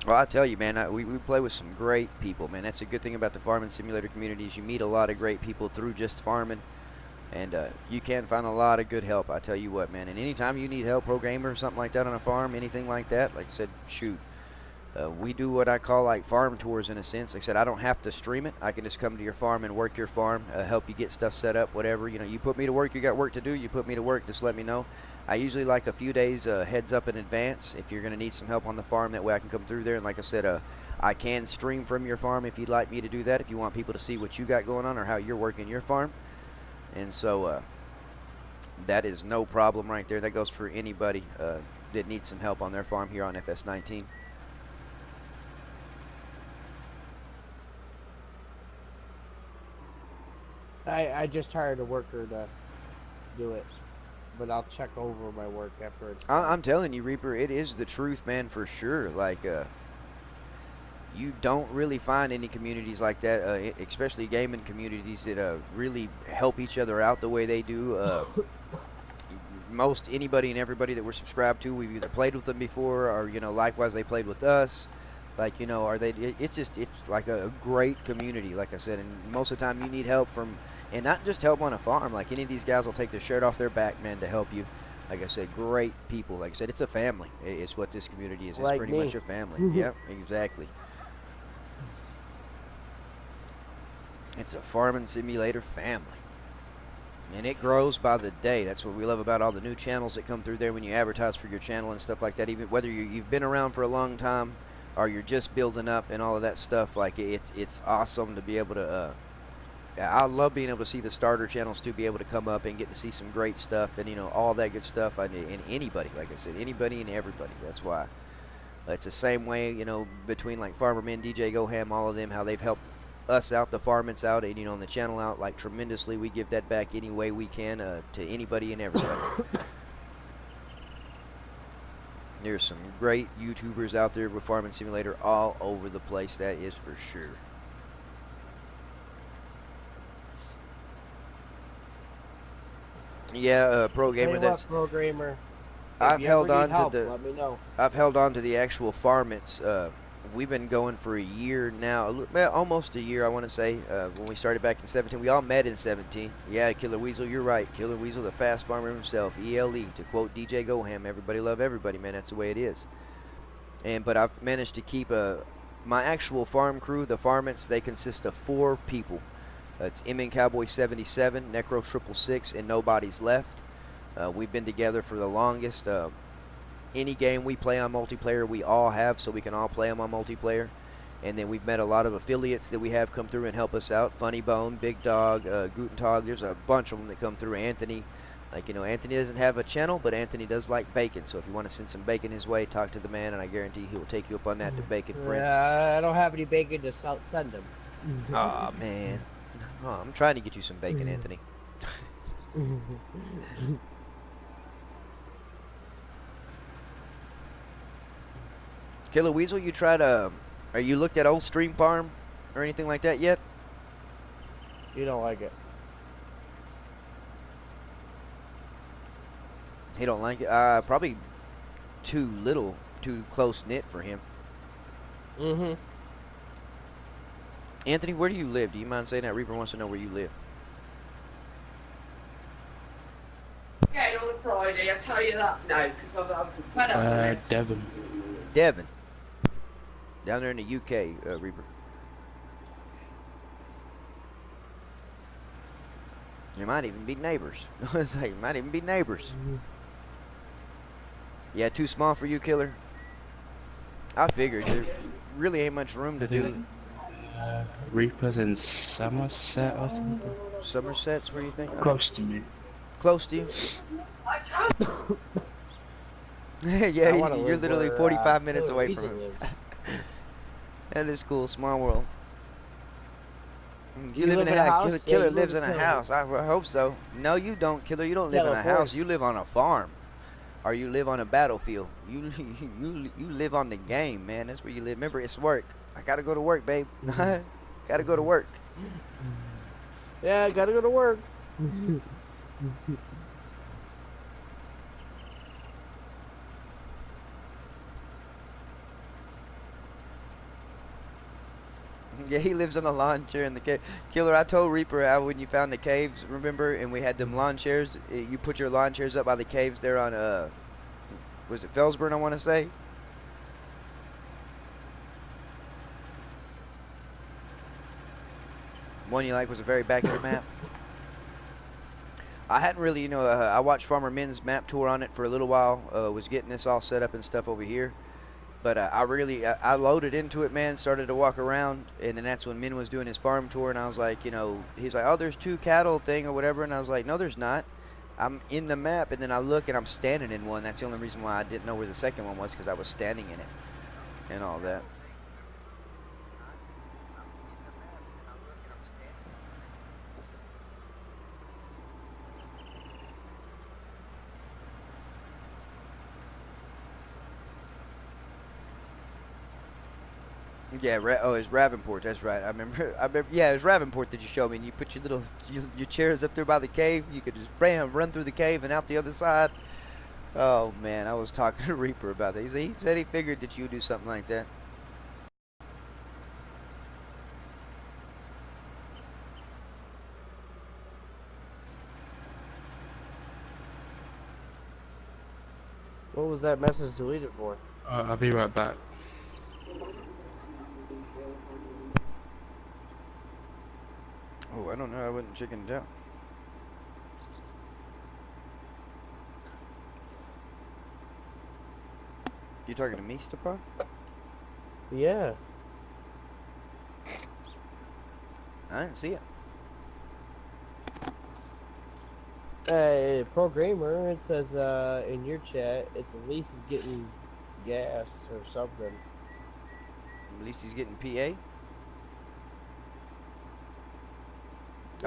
Well, I tell you, man, we play with some great people, man. That's a good thing about the farming simulator communities. You meet a lot of great people through just farming, and you can find a lot of good help. I tell you what, man. And anytime you need help, programmer or something like that on a farm, anything like that, like I said, shoot. We do what I call like farm tours in a sense. Like I said, I don't have to stream it. I can just come to your farm and work your farm, help you get stuff set up, whatever. You know, you put me to work, you got work to do, you put me to work, just let me know. I usually like a few days heads up in advance if you're going to need some help on the farm. That way I can come through there. And like I said, I can stream from your farm if you'd like me to do that, if you want people to see what you got going on or how you're working your farm. And so that is no problem right there. That goes for anybody that needs some help on their farm here on FS19. I just hired a worker to do it, but I'll check over my work after it's done. I'm telling you, Reaper, it is the truth, man, for sure. Like, you don't really find any communities like that, especially gaming communities that really help each other out the way they do. Most anybody and everybody that we're subscribed to, we've either played with them before, or you know, likewise they played with us. Like, you know, it's like a great community, like I said, and most of the time you need help from, and not just help on a farm. Like, any of these guys will take their shirt off their back, man, to help you. Like I said, great people. Like I said, it's a family. It's what this community is. It's Like pretty me. much a family. Yep, exactly. It's a farming simulator family. And it grows by the day. That's what we love about all the new channels that come through there when you advertise for your channel and stuff like that. Even whether you've been around for a long time or you're just building up and all of that stuff, like it's awesome to be able to. I love being able to see the starter channels to be able to come up and get to see some great stuff and, you know, all that good stuff. And anybody, like I said, anybody and everybody. That's why it's the same way, you know, between like Farmmit, DJ Goham, all of them, how they've helped us out, the Farmmits out, and, you know, on the channel out, like, tremendously. We give that back any way we can to anybody and everybody. There's some great YouTubers out there with Farming Simulator all over the place, that is for sure. Yeah, Pro Tell Gamer, you that's... what, programmer, I've if you held ever on need help, to the... let me know. I've held on to the actual Farmmits. We've been going for a year now, well, almost a year, I want to say. When we started back in 17, we all met in 17. Yeah, Killer Weasel, you're right. Killer Weasel, the fast farmer himself, ELE, to quote DJ Goham. Everybody love everybody, man. That's the way it is. But I've managed to keep my actual farm crew, the Farmmits. They consist of 4 people. It's MN Cowboy 77, Necro 666, and Nobody's Left. We've been together for the longest. Any game we play on multiplayer, we all have, so we can all play them on multiplayer. And then we've met a lot of affiliates that we have come through and help us out. Funny Bone, Big Dog, Guten Tag. There's a bunch of them that come through. Anthony, like, you know, Anthony doesn't have a channel, but Anthony does like bacon. So if you want to send some bacon his way, talk to the man, and I guarantee he will take you up on that to Bacon Prince. I don't have any bacon to send him. Aw, man. Oh, I'm trying to get you some bacon, Anthony. Killer Weasel, you tried are you looked at old Stream Farm or anything like that yet? You don't like it. He don't like it. Probably too little, too close knit for him. Mm-hmm. Anthony, where do you live? Do you mind saying that? Reaper wants to know where you live. Again on a Friday, I tell you that now, because I'm fed up with this. Devon. Devon. Down there in the UK, Reaper. You might even be neighbors. It's like, you might even be neighbors. Yeah, too small for you, Killer? I figured there really ain't much room to do. Reapers in Somerset or something? Somerset's where you think? Close to me. Close to you? I can't. I Yeah, wanna you're live literally where, 45 minutes Killer away Weasel from him. lives. That is cool. Small world. You live in a house? Killer Yeah, you lives live in a in house. I hope so. No, you don't, Killer. You don't live in a Killer, house. You live on a farm. Or you live on a battlefield. You live on the game, man. That's where you live. Remember, it's work. I gotta go to work, babe. Gotta go to work. Yeah, I gotta go to work. Yeah, he lives on a lawn chair in the cave. Killer, I told Reaper how when you found the caves, remember, and we had them lawn chairs, you put your lawn chairs up by the caves there on, was it Felsburn, I want to say? One you like was the very back of the map. I hadn't really, I watched Farmer Min's map tour on it for a little while. Was getting this all set up and stuff over here. But I loaded into it, man, started to walk around, and then that's when Min was doing his farm tour, and I was like, he's like, oh, there's 2 cattle thing or whatever, and I was like, no, there's not. I'm in the map, and then I look, and I'm standing in one. That's the only reason why I didn't know where the second one was, because I was standing in it and all that. Yeah, it's Ravenport. That's right. I remember. Yeah, it was Ravenport that you showed me. And you put your chairs up there by the cave. You could just run through the cave and out the other side. Oh man, I was talking to Reaper about that. He said he figured that you would do something like that. What was that message deleted for? I'll be right back. Oh, I don't know. I wasn't chickened out. You talking to me, Stepan? Yeah. I didn't see it. Programmer, it says in your chat, it's at least he's getting gas or something. At least he's getting PA.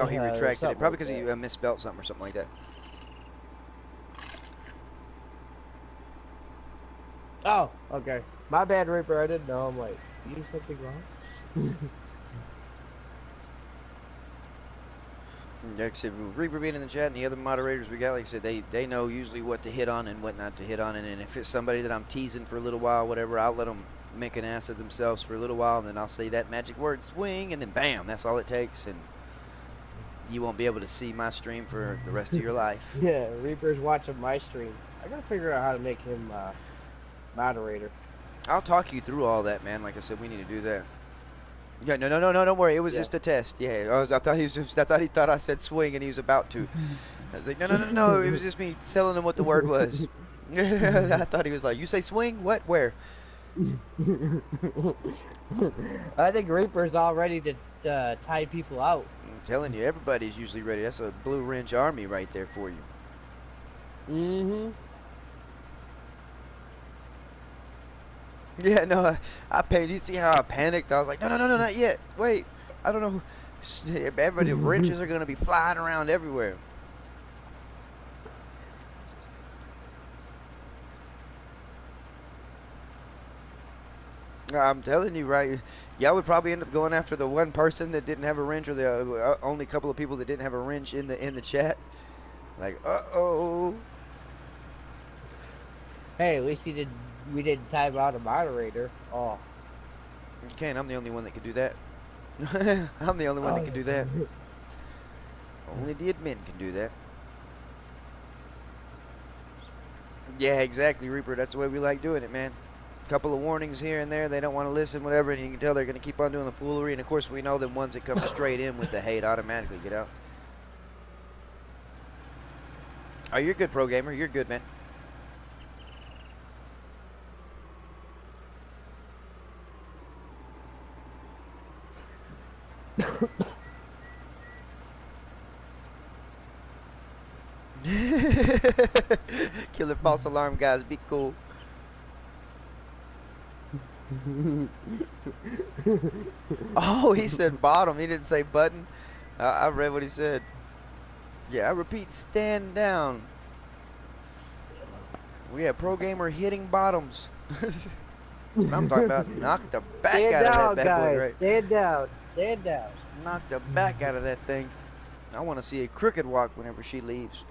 Oh, he Yeah, or retracted it. something Probably like because he that. misspelled something or something like that. Oh, okay. My bad, Reaper. I didn't know. I'm like, you did something wrong? Like I said, with Reaper being in the chat and the other moderators we got, like I said, they know usually what to hit on and what not to hit on. And if it's somebody that I'm teasing for a little while, whatever, I'll let them make an ass of themselves for a little while, and then I'll say that magic word, swing, and then bam, that's all it takes. And you won't be able to see my stream for the rest of your life. Yeah, Reaper's watching my stream. I gotta figure out how to make him moderator. I'll talk you through all that, man. Like I said, we need to do that. Yeah, no, don't worry. It was just a test. Yeah, I thought he thought I said swing, and he was about to. I was like, no. It was just me telling him what the word was. I thought he was like, you say swing? What? Where? I think Reaper's all ready to tie people out. I'm telling you, everybody's usually ready. That's a blue wrench army right there for you. Mm-hmm. Yeah, no, I paid. You see how I panicked? I was like, no, not yet. Wait, I don't know. Everybody, wrenches are gonna be flying around everywhere. I'm telling you, right? Y'all would probably end up going after the one person that didn't have a wrench, or the only couple of people that didn't have a wrench in the chat. Like, uh-oh. Hey, at least we didn't time out a moderator. Oh. You can't. I'm the only one that could do that. I'm the only one that can do that. Only the admin can do that. Yeah, exactly, Reaper. That's the way we like doing it, man. Couple of warnings here and there. They don't want to listen, whatever, and you can tell they're going to keep on doing the foolery. And, of course, we know the ones that come straight in with the hate automatically get out. Oh, you're good, Pro Gamer. You're good, man. Killer false alarm, guys. Be cool. Oh, he said bottom. He didn't say button. I read what he said. Yeah, I repeat, stand down. We have Pro Gamer hitting bottoms. That's what I'm talking about. Knock the back Stand out down, of that bad guys. boy, right? Stand down. Stand down. Knock the back out of that thing. I want to see a crooked walk whenever she leaves.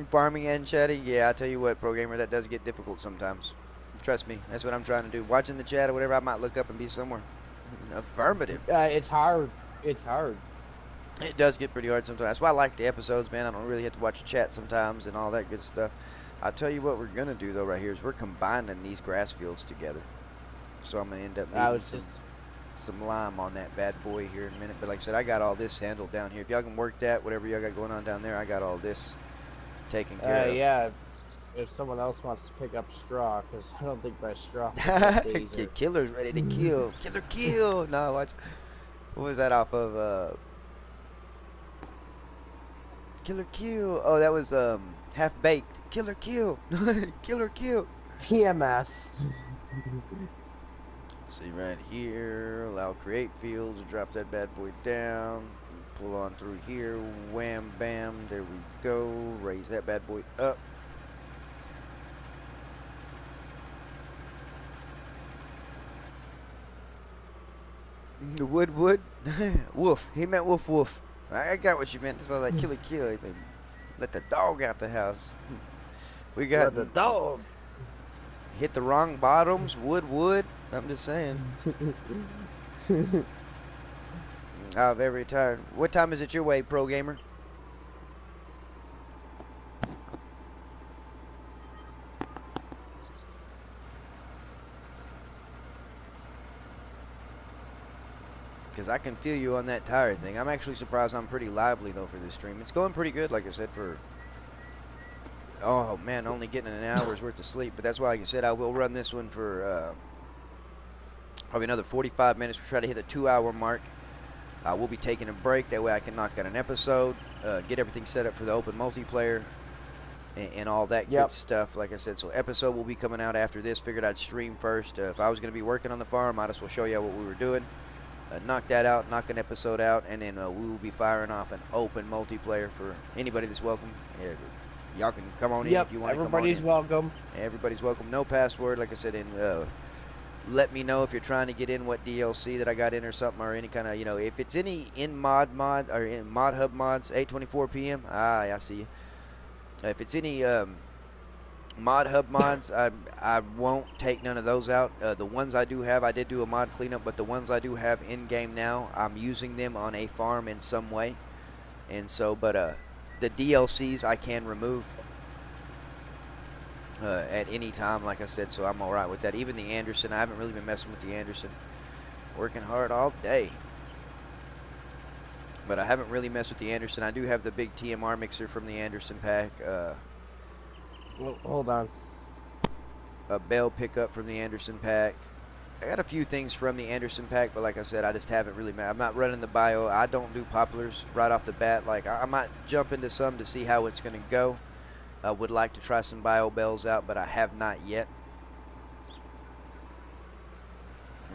Farming and chatting, yeah, I tell you what, Pro Gamer, that does get difficult sometimes. Trust me, that's what I'm trying to do. Watching the chat or whatever, I might look up and be somewhere. Affirmative. It's hard. It's hard. It does get pretty hard sometimes. That's why I like the episodes, man. I don't really have to watch the chat sometimes and all that good stuff. I'll tell you what we're gonna do though right here is we're combining these grass fields together. So I'm gonna end up I needing was just some lime on that bad boy here in a minute. But like I said, I got all this handled down here. If y'all can work that, whatever y'all got going on down there, I got all this taken care of. yeah. If someone else wants to pick up straw, because I don't think my straw days are... Killer's ready to kill. Killer kill. No, watch. What was that off of? Killer kill. Oh, that was half baked. Killer kill. Killer kill. PMS. See right here. Allow create fields. Drop that bad boy down. Pull on through here. Wham bam. There we go. Raise that bad boy up. The wood. Woof. He meant woof woof. I got what you meant. That's why I was like killer kill. Let the dog out the house. We got the dog. Hit the wrong bottoms. Wood. I'm just saying. I'm very tired. What time is it your way, pro gamer? Because I can feel you on that tire thing. I'm actually surprised I'm pretty lively, though, for this stream. It's going pretty good, like I said, for... Oh, man, only getting an hour's worth of sleep. But that's why, like I said, I will run this one for probably another 45 minutes. We'll try to hit the 2-hour mark. We'll be taking a break. That way I can knock out an episode, get everything set up for the open multiplayer, and all that good stuff. Like I said, so episode will be coming out after this. Figured I'd stream first. If I was going to be working on the farm, might as well show you what we were doing. Knock that out, knock an episode out, and then we will be firing off an open multiplayer for anybody that's welcome. Y'all can come on in if you want to come on in. Everybody's welcome. Everybody's welcome. No password, like I said, and let me know if you're trying to get in what DLC that I got in or something, or any kind of, if it's any in mod or in mod hub mods, 8:24 p.m. I see you. If it's any mod hub mods, I won't take none of those out. The ones I do have, I did do a mod cleanup, but the ones I do have in game now, I'm using them on a farm in some way, and so, but the DLCs I can remove at any time, like I said, so I'm alright with that. Even the Anderson, I haven't really been messing with the Anderson. Working hard all day. But I haven't really messed with the Anderson. I do have the big TMR mixer from the Anderson pack. Hold on. A bell pickup from the Anderson pack. I got a few things from the Anderson pack, but like I said, I just haven't really. I'm not running the bio. I don't do poplars right off the bat. Like I might jump into some to see how it's going to go. I would like to try some bio bells out, but I have not yet.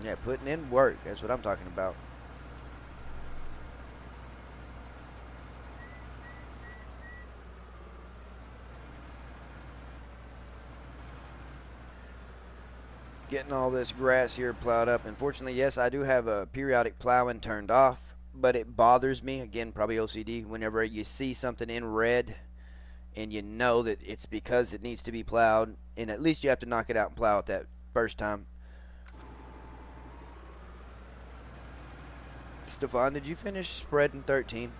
Yeah, putting in work. That's what I'm talking about. Getting all this grass here plowed up. Unfortunately, yes, I do have a periodic plowing turned off, but it bothers me, again, probably OCD, whenever you see something in red and you know that it's because it needs to be plowed, and at least you have to knock it out and plow it that first time. Stefan, did you finish spreading 13?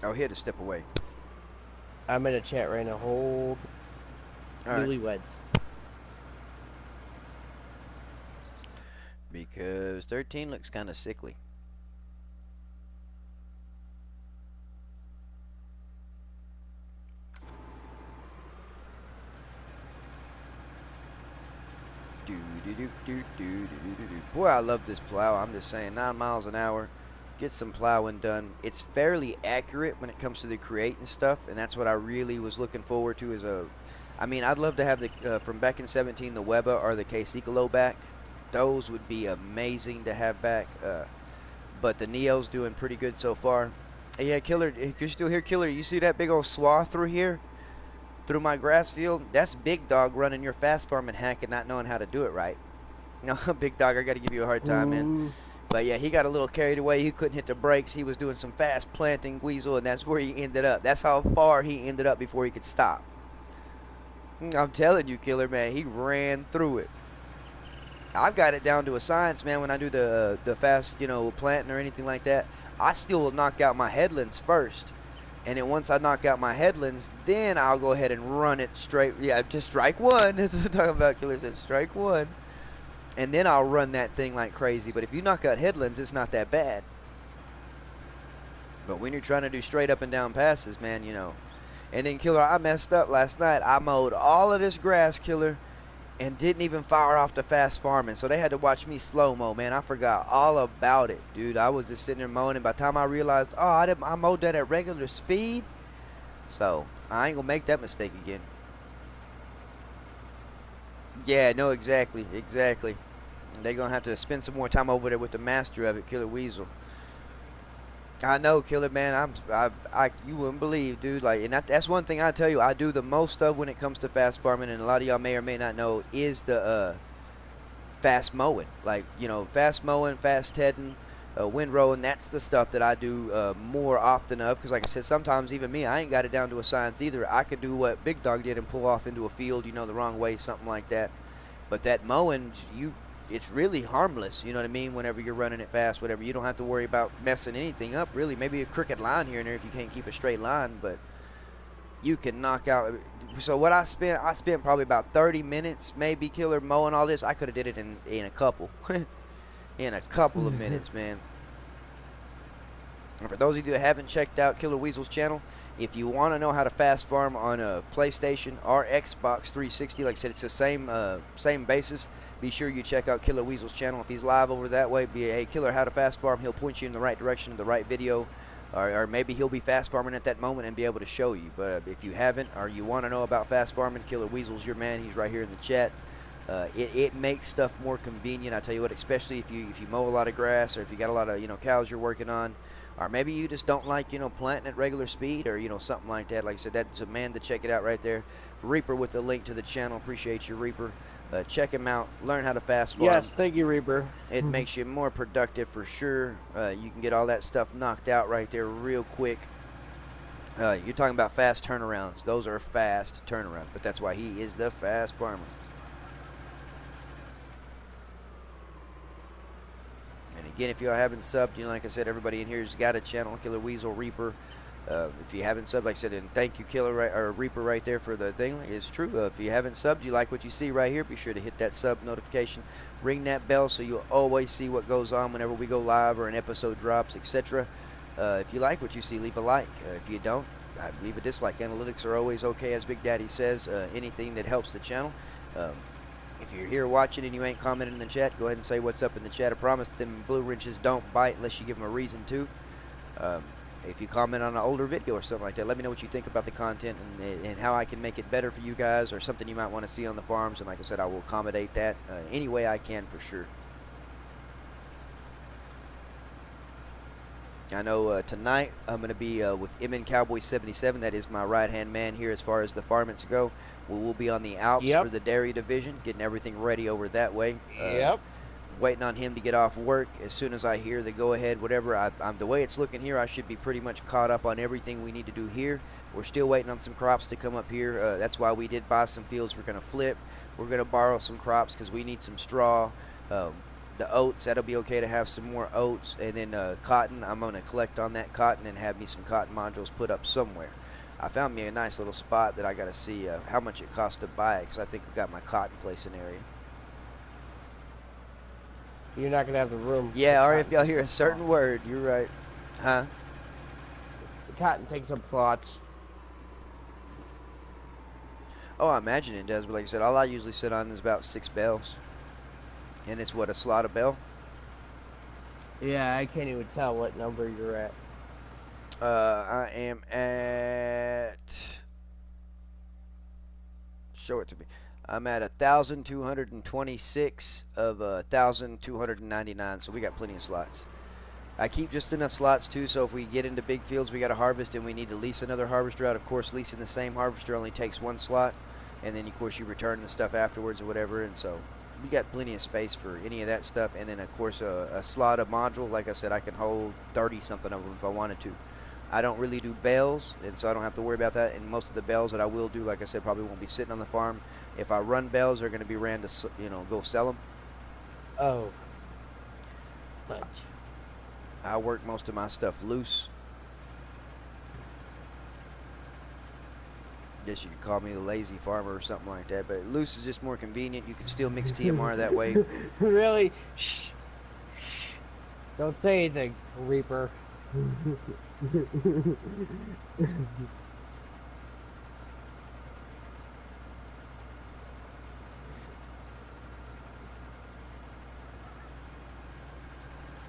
Oh, he had to step away. I'm in a chat right now. Hold. All right. Newlyweds. Because 13 looks kind of sickly. Boy, I love this plow. I'm just saying, 9 miles an hour. Get some plowing done. It's fairly accurate when it comes to the create and stuff, and that's what I really was looking forward to. I mean, I'd love to have the from back in 17, the Weba or the K-Cicalo back. Those would be amazing to have back. But the Neo's doing pretty good so far. Hey, yeah, Killer, if you're still here, Killer, you see that big old swath through here? Through my grass field? That's Big Dog running your fast farming hack and not knowing how to do it right. No, Big Dog, I got to give you a hard time, man. But yeah, he got a little carried away. He couldn't hit the brakes. He was doing some fast planting weasel, and that's where he ended up. That's how far he ended up before he could stop. I'm telling you, Killer, man, he ran through it. I've got it down to a science, man. When I do the fast, planting or anything like that, I still will knock out my headlands first, And then once I knock out my headlands, then I'll go ahead and run it straight. Yeah, to strike one. That's what I'm talking about, Killer said. Strike one. And then I'll run that thing like crazy. But if you knock out headlands, it's not that bad. But when you're trying to do straight up and down passes, man, you know. And then, Killer, I messed up last night. I mowed all of this grass, Killer, and didn't even fire off the fast farming. So they had to watch me slow-mo, man. I forgot all about it, dude. I was just sitting there mowing, and by the time I realized, oh, I mowed that at regular speed. So I ain't going to make that mistake again. Yeah, no, exactly. They're going to have to spend some more time over there with the master of it, Killer Weasel. I know, Killer, man. You wouldn't believe, dude. Like, and that's one thing I tell you. I do the most of when it comes to fast farming, and a lot of y'all may or may not know, is the fast mowing. Like, you know, fast mowing, fast heading, windrowing. That's the stuff that I do more often of. Because, like I said, sometimes even me, I ain't got it down to a science either. I could do what Big Dog did and pull off into a field, you know, the wrong way, something like that. But that mowing, it's really harmless, you know what I mean, whenever you're running it fast, whatever. You don't have to worry about messing anything up, really. Maybe a crooked line here and there if you can't keep a straight line, but you can knock out. So what I spent probably about 30 minutes, maybe, Killer, mowing all this. I could have did it in a couple. In a couple of minutes, man. And for those of you that haven't checked out Killer Weasel's channel, if you want to know how to fast farm on a PlayStation or Xbox 360, like I said, it's the same basis. Be sure you check out Killer Weasel's channel. If he's live over that way, hey, Killer, how to fast farm. He'll point you in the right direction, the right video, or maybe he'll be fast farming at that moment and be able to show you. But if you haven't, or you want to know about fast farming, Killer Weasel's your man. He's right here in the chat. It makes stuff more convenient. I tell you what, especially if you mow a lot of grass, or if you got a lot of cows you're working on. Or maybe you just don't like, planting at regular speed, or, something like that. Like I said, that's a man to check it out right there. Reaper with the link to the channel. Appreciate you, Reaper. Check him out. Learn how to fast farm. Yes, thank you, Reaper. It makes you more productive for sure. You can get all that stuff knocked out right there real quick. You're talking about fast turnarounds. Those are fast turnarounds, but that's why he is the fast farmer. Again, if you haven't subbed, like I said, everybody in here has got a channel, Killer Weasel, Reaper. If you haven't subbed, like I said, and thank you, Reaper, right there for the thing. It's true. If you haven't subbed, you like what you see right here, be sure to hit that sub notification, ring that bell, so you'll always see what goes on whenever we go live or an episode drops, etc. If you like what you see, leave a like. If you don't, leave a dislike. Analytics are always okay, as Big Daddy says. Anything that helps the channel. If you're here watching and you ain't commenting in the chat, go ahead and say what's up in the chat. I promise them blue wrenches don't bite unless you give them a reason to. If you comment on an older video or something like that, let me know what you think about the content and how I can make it better for you guys, or something you might want to see on the farms. And like I said, I will accommodate that any way I can for sure. I know tonight I'm going to be with MN Cowboy 77. That is my right-hand man here as far as the Farmmits go. We will be on the Alps for the dairy division, getting everything ready over that way. Waiting on him to get off work. As soon as I hear the go-ahead, whatever, I'm the way it's looking here, I should be pretty much caught up on everything we need to do here. We're still waiting on some crops to come up here. That's why we did buy some fields we're going to flip. We're going to borrow some crops because we need some straw. The oats, that'll be okay to have some more oats. And then cotton, I'm going to collect on that cotton and have me some cotton modules put up somewhere. I found me a nice little spot that I got to see how much it costs to buy it, because I think I've got my cotton placing area. You're not going to have the room. Yeah, or if y'all hear a certain word, you're right. Huh? The cotton takes up slots. Oh, I imagine it does, but like I said, all I usually sit on is about 6 bales. And it's what, a slot of bale? Yeah, I can't even tell what number you're at. I am at... Show it to me. I'm at 1,226 of 1,299, so we got plenty of slots. I keep just enough slots too, so if we get into big fields we got to harvest and we need to lease another harvester out, of course leasing the same harvester only takes 1 slot, and then of course you return the stuff afterwards or whatever, and so we got plenty of space for any of that stuff. And then of course a slot of module, like I said, I can hold 30 something of them if I wanted to. I don't really do bales, and so I don't have to worry about that. And most of the bales that I will do, like I said, probably won't be sitting on the farm. If I run bales, they're going to be ran to, go sell them. Oh. Fudge. I work most of my stuff loose. Guess you could call me the lazy farmer or something like that. But loose is just more convenient. You can still mix TMR that way. Really? Shh. Shh. Don't say anything, Reaper.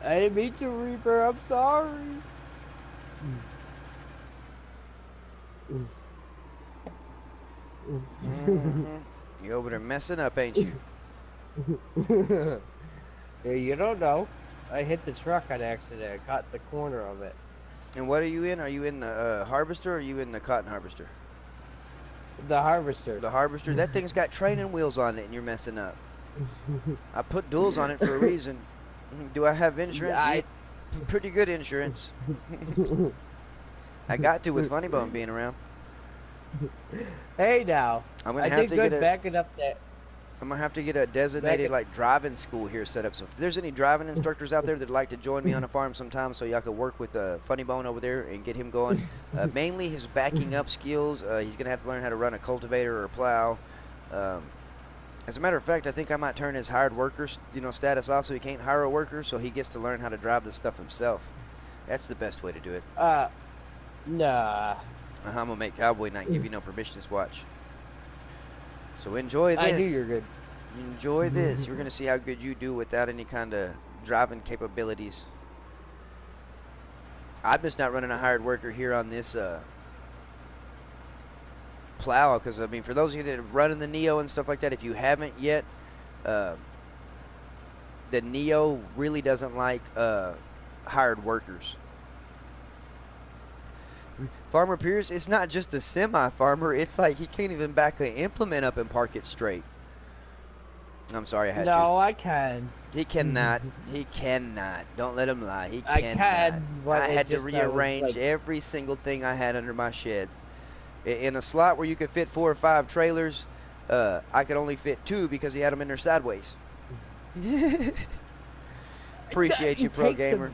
I didn't mean to, Reaper. I'm sorry. You over there messing up, ain't you? Yeah, you don't know. I hit the truck on accident. I caught the corner of it. And what are you in? Are you in the harvester or are you in the cotton harvester? The harvester. The harvester? That thing's got training wheels on it and you're messing up. I put duals on it for a reason. Do I have insurance? Yeah, pretty good insurance. I got to with Funny Bone being around. Hey now, I'm gonna have to get a designated like driving school here set up. So if there's any driving instructors out there that'd like to join me on a farm sometime, so y'all could work with Funny Bone over there and get him going. Mainly his backing up skills. He's gonna have to learn how to run a cultivator or a plow. As a matter of fact, I think I might turn his hired worker, status off, so he can't hire a worker, so he gets to learn how to drive this stuff himself. That's the best way to do it. Nah. I'm gonna make Cowboy not give you no permissions. Watch. So enjoy this. I knew you're good. Enjoy this. You're gonna see how good you do without any kind of driving capabilities. I'm just not running a hired worker here on this plow, because I mean, for those of you that are running the Neo and stuff like that, if you haven't yet, the Neo really doesn't like hired workers. Farmer Pierce, it's not just a semi-farmer, it's like he can't even back an implement up and park it straight. I'm sorry, I had to. No, I can. He cannot. He cannot. Don't let him lie. He cannot. I can, but I had to rearrange every single thing I had under my sheds. In a slot where you could fit 4 or 5 trailers, I could only fit 2 because he had them in there sideways. Appreciate you, Pro Gamer.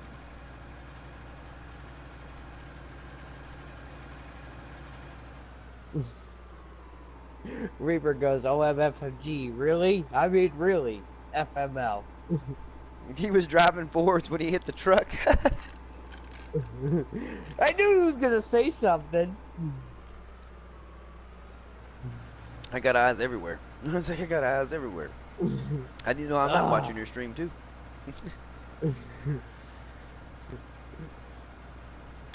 Reaper goes, OMFFG. Really? I mean, really. FML. He was driving forwards when he hit the truck. I knew he was going to say something. I got eyes everywhere. I was like, I got eyes everywhere. I didn't know I'm not watching your stream, too.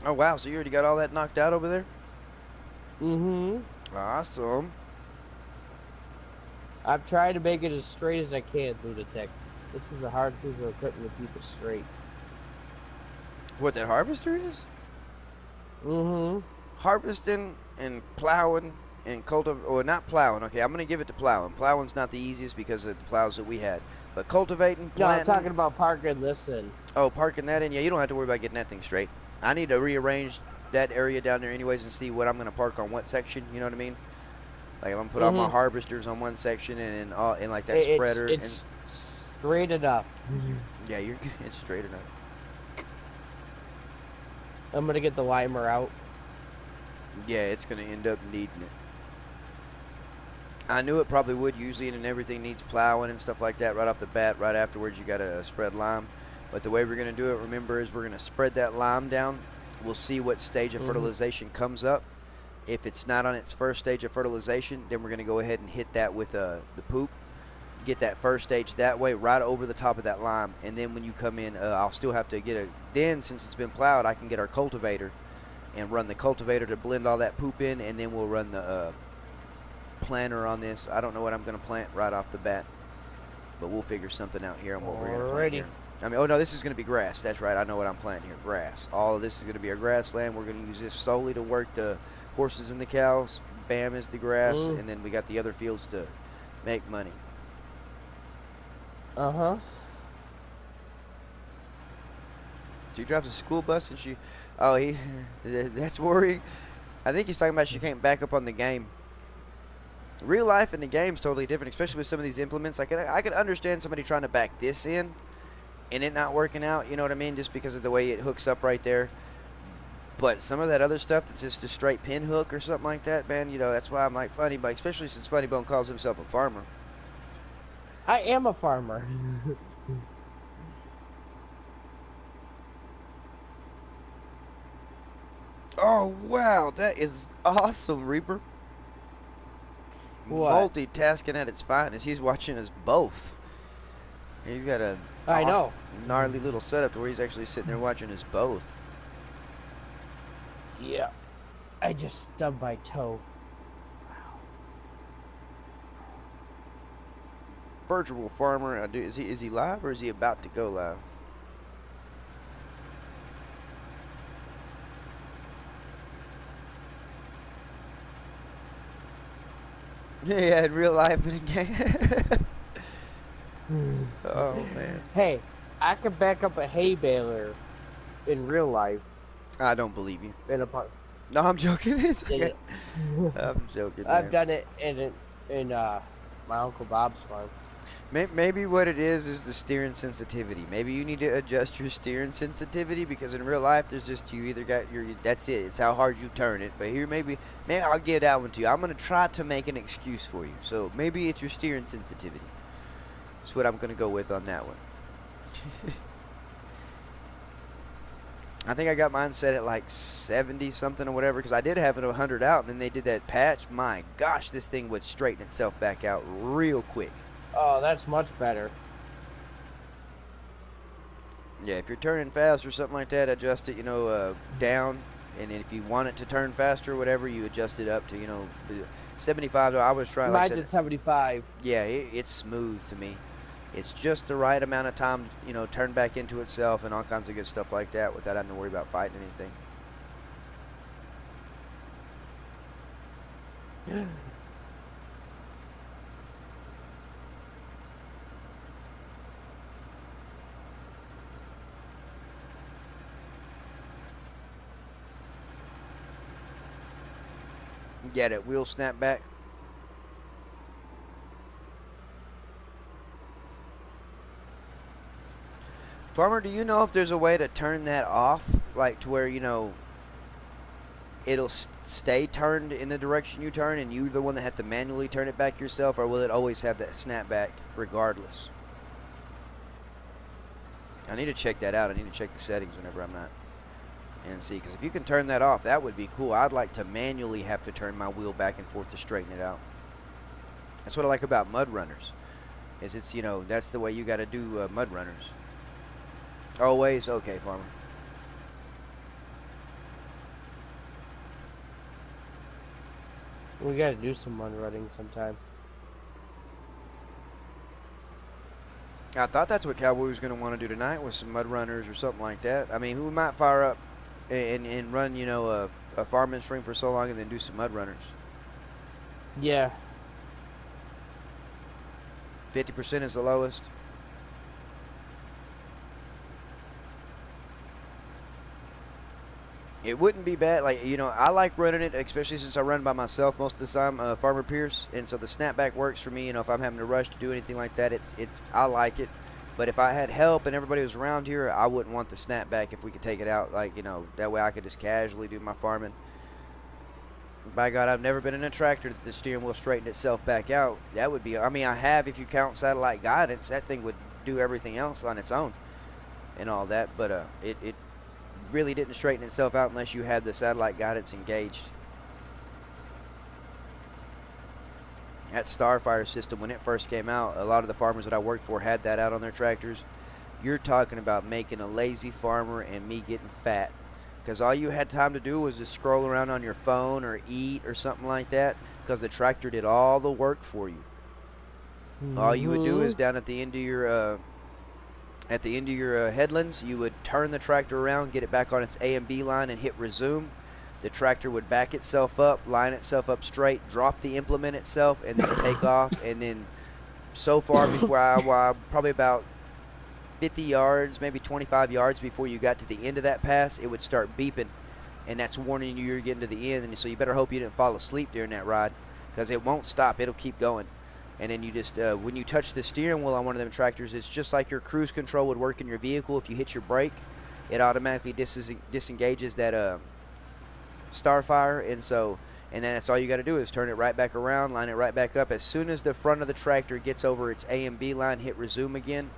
Oh, wow. So you already got all that knocked out over there? Mm-hmm. Awesome. I'm trying to make it as straight as I can, Lunatic. This is a hard piece of equipment to keep it straight. What that harvester is? Mm-hmm. Harvesting and plowing and or not plowing. Okay, I'm going to give it to plowing. Plowing's not the easiest because of the plows that we had. But cultivating, planting. No, I'm talking about parking this in. Oh, parking that in? Yeah, you don't have to worry about getting that thing straight. I need to rearrange that area down there anyways and see what I'm going to park on what section, you know what I mean? Like if I'm put all my harvesters on one section and in like that spreader. It's straight enough. Yeah, you're good. It's straight enough. I'm gonna get the limer out. Yeah, it's gonna end up needing it. I knew it probably would usually, and everything needs plowing and stuff like that right off the bat. Right afterwards, you gotta spread lime. But the way we're gonna do it, remember, is we're gonna spread that lime down. We'll see what stage of fertilization comes up. If it's not on its first stage of fertilization, then we're going to go ahead and hit that with the poop. Get that first stage that way, right over the top of that lime. And then when you come in, I'll still have to get then since it's been plowed, I can get our cultivator and run the cultivator to blend all that poop in. And then we'll run the planter on this. I don't know what I'm going to plant right off the bat, but we'll figure something out here on what we're going to plant here. I mean, oh no, this is going to be grass. That's right. I know what I'm planting here. Grass. All of this is going to be our grassland. We're going to use this solely to work the horses and the cows. Bam is the grass, and then we got the other fields to make money. Uh-huh. She drives a school bus and she, that's worrying. I think he's talking about she can't back up on the game. Real life and the game's totally different, especially with some of these implements. I could understand somebody trying to back this in and it not working out, you know what I mean, just because of the way it hooks up right there. But some of that other stuff that's just a straight pin hook or something like that, man, you know, that's why I'm like Funny Bone, especially since Funny Bone calls himself a farmer. I am a farmer. Oh, wow, that is awesome, Reaper. What? Multitasking at its finest. He's watching us both. He's got a I know. gnarly little setup to where he's actually sitting there watching us both. Yeah. I just stubbed my toe. Virtual farmer, is he live or is he about to go live? Yeah, in real life, but in game. Oh man. Hey, I could back up a hay baler in real life. I don't believe you. In a park. No, I'm joking. It's Yeah, okay. I'm joking. I've Man. done it in my Uncle Bob's farm. Maybe what it is the steering sensitivity. Maybe you need to adjust your steering sensitivity because in real life there's just you either got your that's it. It's how hard you turn it. But here maybe I'll give that one to you. I'm gonna try to make an excuse for you. So maybe it's your steering sensitivity. That's what I'm gonna go with on that one. I think I got mine set at like 70 something or whatever because I did have it 100 out and then they did that patch. My gosh, this thing would straighten itself back out real quick. Oh, that's much better. Yeah, if you're turning fast or something like that, adjust it, down. And then if you want it to turn faster or whatever, you adjust it up to, 75. I was trying. Mine's at 75. Yeah, it's smooth to me. It's just the right amount of time, turn back into itself and all kinds of good stuff like that without having to worry about fighting anything. Get it, wheel snap back. Farmer, do you know if there's a way to turn that off, like to where, it'll stay turned in the direction you turn and you're the one that has to manually turn it back yourself, or will it always have that snap back regardless? I need to check that out. I need to check the settings whenever I'm not. And see, because if you can turn that off, that would be cool. I'd like to manually have to turn my wheel back and forth to straighten it out. That's what I like about mud runners. Is it's, that's the way you got to do mud runners. Always? Okay, Farmer. We gotta do some mud running sometime. I thought that's what Cowboy was going to want to do tonight, was some mud runners or something like that. I mean, who might fire up and run, a Farmmit stream for so long and then do some mud runners? Yeah. 50% is the lowest. It wouldn't be bad. Like, I like running it, especially since I run by myself most of the time, Farmer Pierce. And so the snapback works for me. If I'm having to rush to do anything like that, I like it. But if I had help and everybody was around here, I wouldn't want the snapback if we could take it out. Like, that way I could just casually do my farming. By God, I've never been in a tractor that the steering wheel straightened itself back out. That would be, I mean, I have if you count satellite guidance. That thing would do everything else on its own and all that. But it really didn't straighten itself out unless you had the satellite guidance engaged. That Starfire system, when it first came out, a lot of the farmers that I worked for had that out on their tractors. You're talking about making a lazy farmer and me getting fat. Because all you had time to do was just scroll around on your phone or eat or something like that, because the tractor did all the work for you. All you would do is down at the end of your headlands, you would turn the tractor around, get it back on its A and B line, and hit resume. The tractor would back itself up, line itself up straight, drop the implement itself, and then take off. And then so far before I probably about 50 yards, maybe 25 yards before you got to the end of that pass, it would start beeping, and that's warning you you're getting to the end. And so you better hope you didn't fall asleep during that ride, because it won't stop. It'll keep going. And then you just, when you touch the steering wheel on one of them tractors, it's just like your cruise control would work in your vehicle. If you hit your brake, it automatically disengages that Starfire, and then that's all you got to do is turn it right back around, line it right back up. As soon as the front of the tractor gets over its A and B line, hit resume again,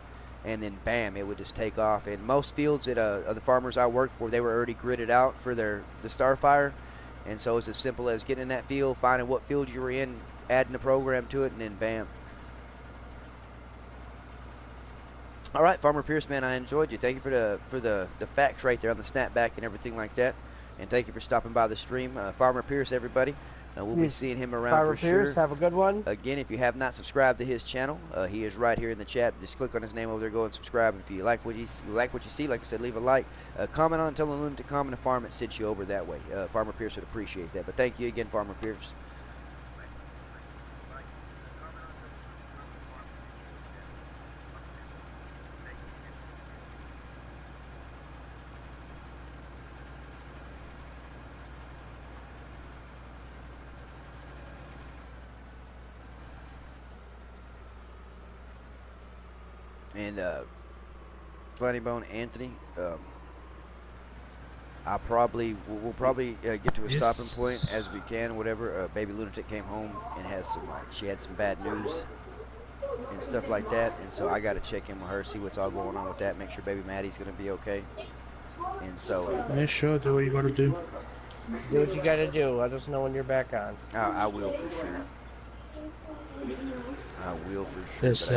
and then bam, it would just take off. And most fields that of the farmers I worked for, they were already gridded out for the Starfire, and so it's as simple as getting in that field, finding what field you were in, adding the program to it, and then bam. All right, Farmer Pierce, man, I enjoyed you. Thank you for the facts right there on the snapback and everything like that. And thank you for stopping by the stream. Farmer Pierce, everybody. We'll be seeing him around Farmer for Pierce, sure. have a good one. Again, if you have not subscribed to his channel, he is right here in the chat. Just click on his name over there, go and subscribe. If you like what you see, like I said, leave a like. Comment on, tell the lunatic comment to Farm, it sent you over that way. Farmer Pierce would appreciate that. But thank you again, Farmer Pierce. And Plenty Bone Anthony, we'll probably get to a stopping point as we can. Whatever. Baby Lunatic came home and she had some bad news and stuff like that, and so I got to check in with her, see what's all going on with that, make sure Baby Maddie's gonna be okay. And so yeah, sure, do what you gotta do. Do what you gotta do. Let us know when you're back on. I will for sure. I will for sure. This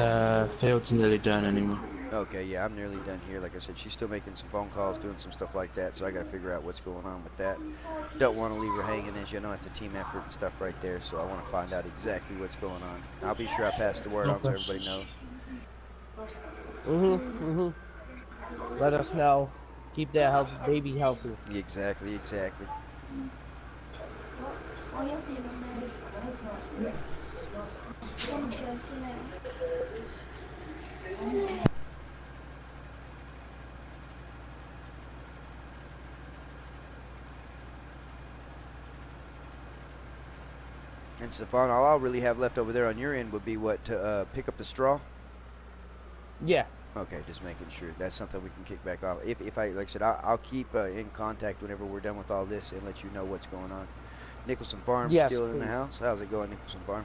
field's nearly done anyway. Okay, yeah, I'm nearly done here. Like I said, she's still making some phone calls, doing some stuff like that, so I got to figure out what's going on with that. Don't want to leave her hanging, as you know, it's a team effort and stuff right there, so I want to find out exactly what's going on. I'll be sure I pass the word on so everybody knows. Let us know. Keep that baby healthy. Exactly. And Stefan, all I'll really have left over there on your end would be what, to pick up the straw? Yeah. Okay, just making sure. That's something we can kick back off. If I, like I said, I'll keep in contact whenever we're done with all this and let you know what's going on. Nicholson Farm still in the house? How's it going, Nicholson Farm?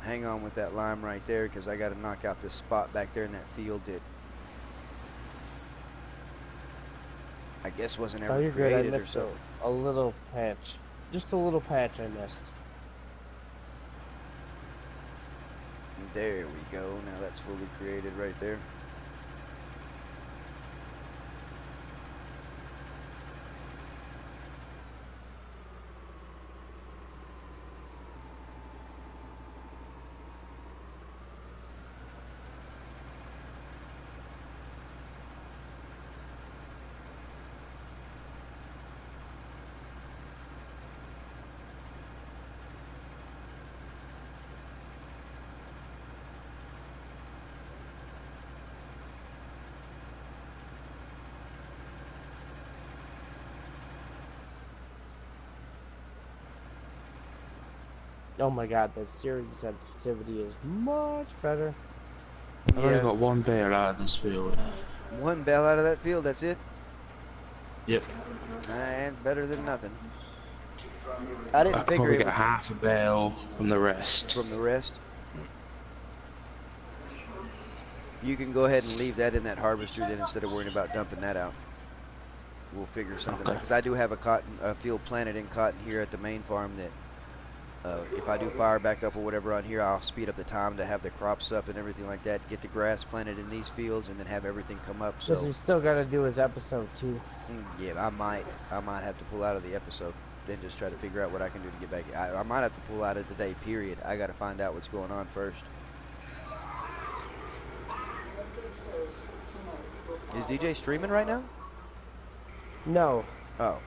Hang on with that lime right there, because I got to knock out this spot back there in that field that I guess wasn't ever created or so. A little patch. Just a little patch I missed. There we go. Now that's fully created right there. Oh my god, the steering sensitivity is much better. I've only got one bale out of this field. One bale out of that field, that's it? Yep. And better than nothing. I didn't I could figure probably it get would, half a bale from the rest. from the rest. You can go ahead and leave that in that harvester then instead of worrying about dumping that out. We'll figure something out. Because I do have a field planted in cotton here at the main farm that if I do fire back up or whatever on here, I'll speed up the time to have the crops up and everything like that. Get the grass planted in these fields and then have everything come up. So Because he's still got to do his episode too. yeah, I might have to pull out of the episode. Then just try to figure out what I can do to get back. I might have to pull out of the day, period. I got to find out what's going on first. Is DJ streaming right now? No. Oh.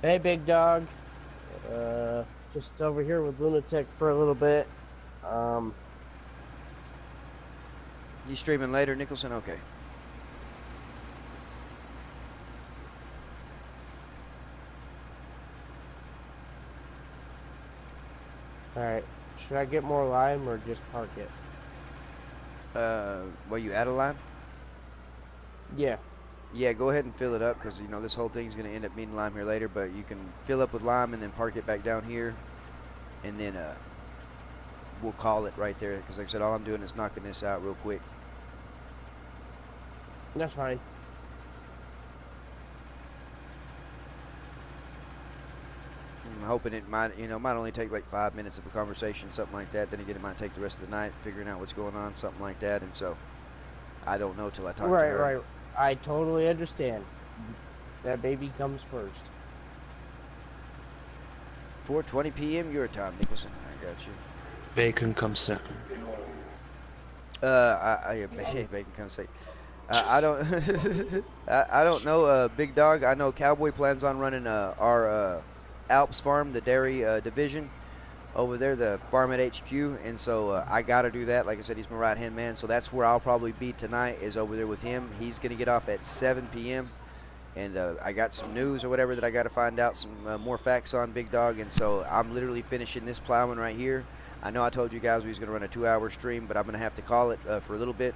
Hey, big dog. Just over here with Lunatic for a little bit. You streaming later, Nicholson? Okay. Alright. Should I get more lime or just park it? Well, you out of lime? Yeah. Yeah, go ahead and fill it up because, you know, this whole thing's going to end up being lime here later, but you can fill up with lime and then park it back down here, and then we'll call it right there because, like I said, all I'm doing is knocking this out real quick. That's fine. I'm hoping it might, you know, might only take like 5 minutes of a conversation, something like that. Then again, it might take the rest of the night figuring out what's going on, something like that. And so, I don't know till I talk to her. Right. I totally understand. That baby comes first. 4:20 p.m. your time, Nicholson. I got you. Bacon comes second. Bacon comes second. I don't, I don't know, Big Dog. I know Cowboy plans on running our Alps farm, the dairy division over there, the Farmmit HQ, and so I got to do that. Like I said, he's my right-hand man, so that's where I'll probably be tonight, is over there with him. He's going to get off at 7 p.m., and I got some news or whatever that I got to find out, some more facts on, Big Dog, and so I'm literally finishing this plowing right here. I know I told you guys we was going to run a 2-hour stream, but I'm going to have to call it for a little bit.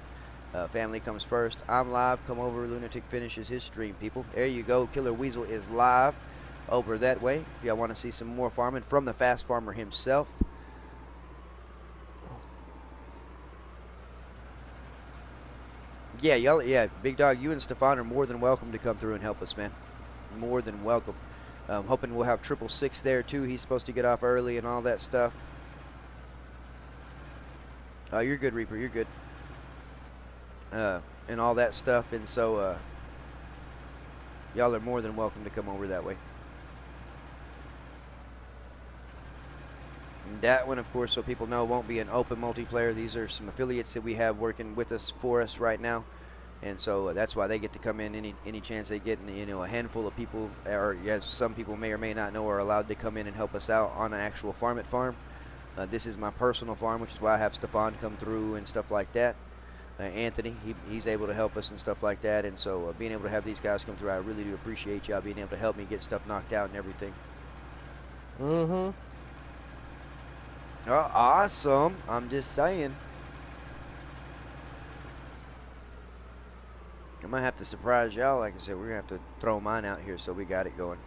Family comes first. I'm live. Come over. Lunatic finishes his stream, people. There you go. Killer Weasel is live over that way. If y'all want to see some more farming from the Fast Farmer himself. Yeah, y'all. Yeah, Big Dog, you and Stefan are more than welcome to come through and help us, man. More than welcome. Hoping we'll have 666 there too. He's supposed to get off early and all that stuff. Oh, you're good, Reaper. You're good. And all that stuff, and so y'all are more than welcome to come over that way. And that one, of course, so people know, won't be an open multiplayer. These are some affiliates that we have working with us for us right now, and so that's why they get to come in any chance they get. And, you know, a handful of people, or yes, some people may or may not know, are allowed to come in and help us out on an actual Farmmit farm. This is my personal farm, which is why I have Stefan come through and stuff like that. Anthony, he's able to help us and stuff like that, and so being able to have these guys come through, I really do appreciate y'all being able to help me get stuff knocked out and everything. Mm-hmm. Oh, awesome. I'm just saying. I might have to surprise y'all. Like I said, we're going to have to throw mine out here so we got it going.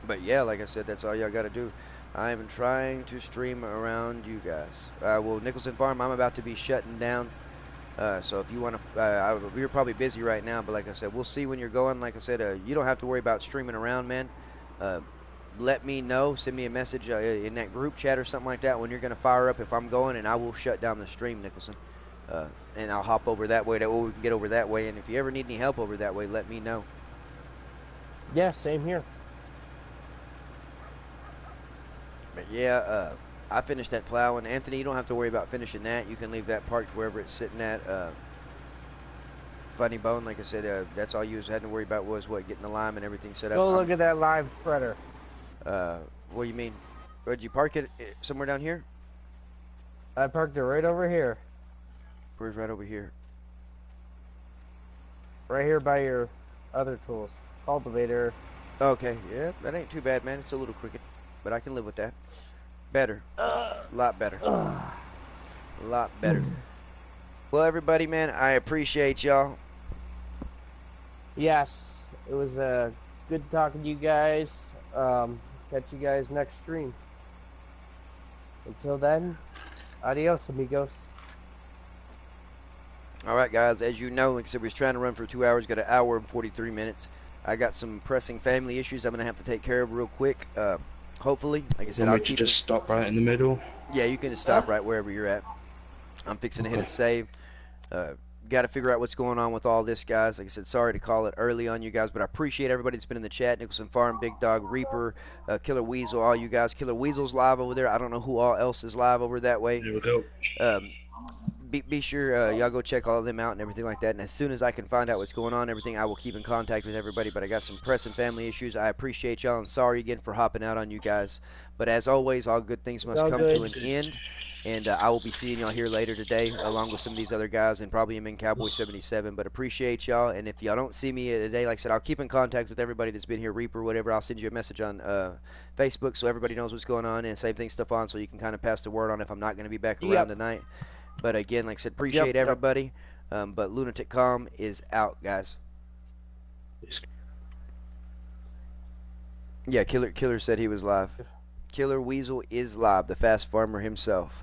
But yeah, like I said, that's all y'all got to do. I am trying to stream around you guys. Well, Nicholson Farm, I'm about to be shutting down. So if you want to, we're probably busy right now, but like I said, we'll see when you're going. Like I said, you don't have to worry about streaming around, man. Let me know. Send me a message in that group chat or something like that when you're going to fire up if I'm going, and I will shut down the stream, Nicholson. And I'll hop over that way. That way we can get over that way. And if you ever need any help over that way, let me know. Yeah, same here. But yeah, I finished that plow, and Anthony, you don't have to worry about finishing that. You can leave that parked wherever it's sitting at. Funny Bone, like I said, that's all you had to worry about was getting the lime and everything set up. Go look at that lime spreader. What do you mean? Did you park it somewhere down here? I parked it right over here. Where's right over here? Right here by your other tools. Cultivator. Okay, yeah, that ain't too bad, man. It's a little crooked, but I can live with that. Better. A lot better. A lot better. Well, everybody, man, I appreciate y'all. Yes, it was good talking to you guys. Catch you guys next stream. Until then, adios, amigos. All right, guys, as you know, like I said, we was trying to run for 2 hours, got an hour and 43 minutes. I got some pressing family issues I'm going to have to take care of real quick. Hopefully, like I said, I'll keep just stop right in the middle. Yeah, you can just stop right wherever you're at. I'm fixing to hit a save. Got to figure out what's going on with all this, guys. Like I said, sorry to call it early on you guys, but I appreciate everybody that's been in the chat. Nicholson Farm, Big Dog, Reaper, Killer Weasel, all you guys. Killer Weasel's live over there. I don't know who all else is live over that way. There we go. be sure y'all go check all of them out and everything like that. And as soon as I can find out what's going on, everything, I will keep in contact with everybody. But I got some pressing family issues. I appreciate y'all, and sorry again for hopping out on you guys. But as always, all good things must all come good. to an end. And I will be seeing y'all here later today, along with some of these other guys, and probably him in Cowboy 77. But appreciate y'all. And if y'all don't see me today, like I said, I'll keep in contact with everybody that's been here, Reaper, whatever. I'll send you a message on Facebook so everybody knows what's going on, and save things stuff on so you can kind of pass the word on if I'm not going to be back around tonight. But again, like I said, appreciate everybody. But Lunatic Calm is out, guys. Yeah, Killer said he was live. Killer Weasel is live, the fast farmer himself.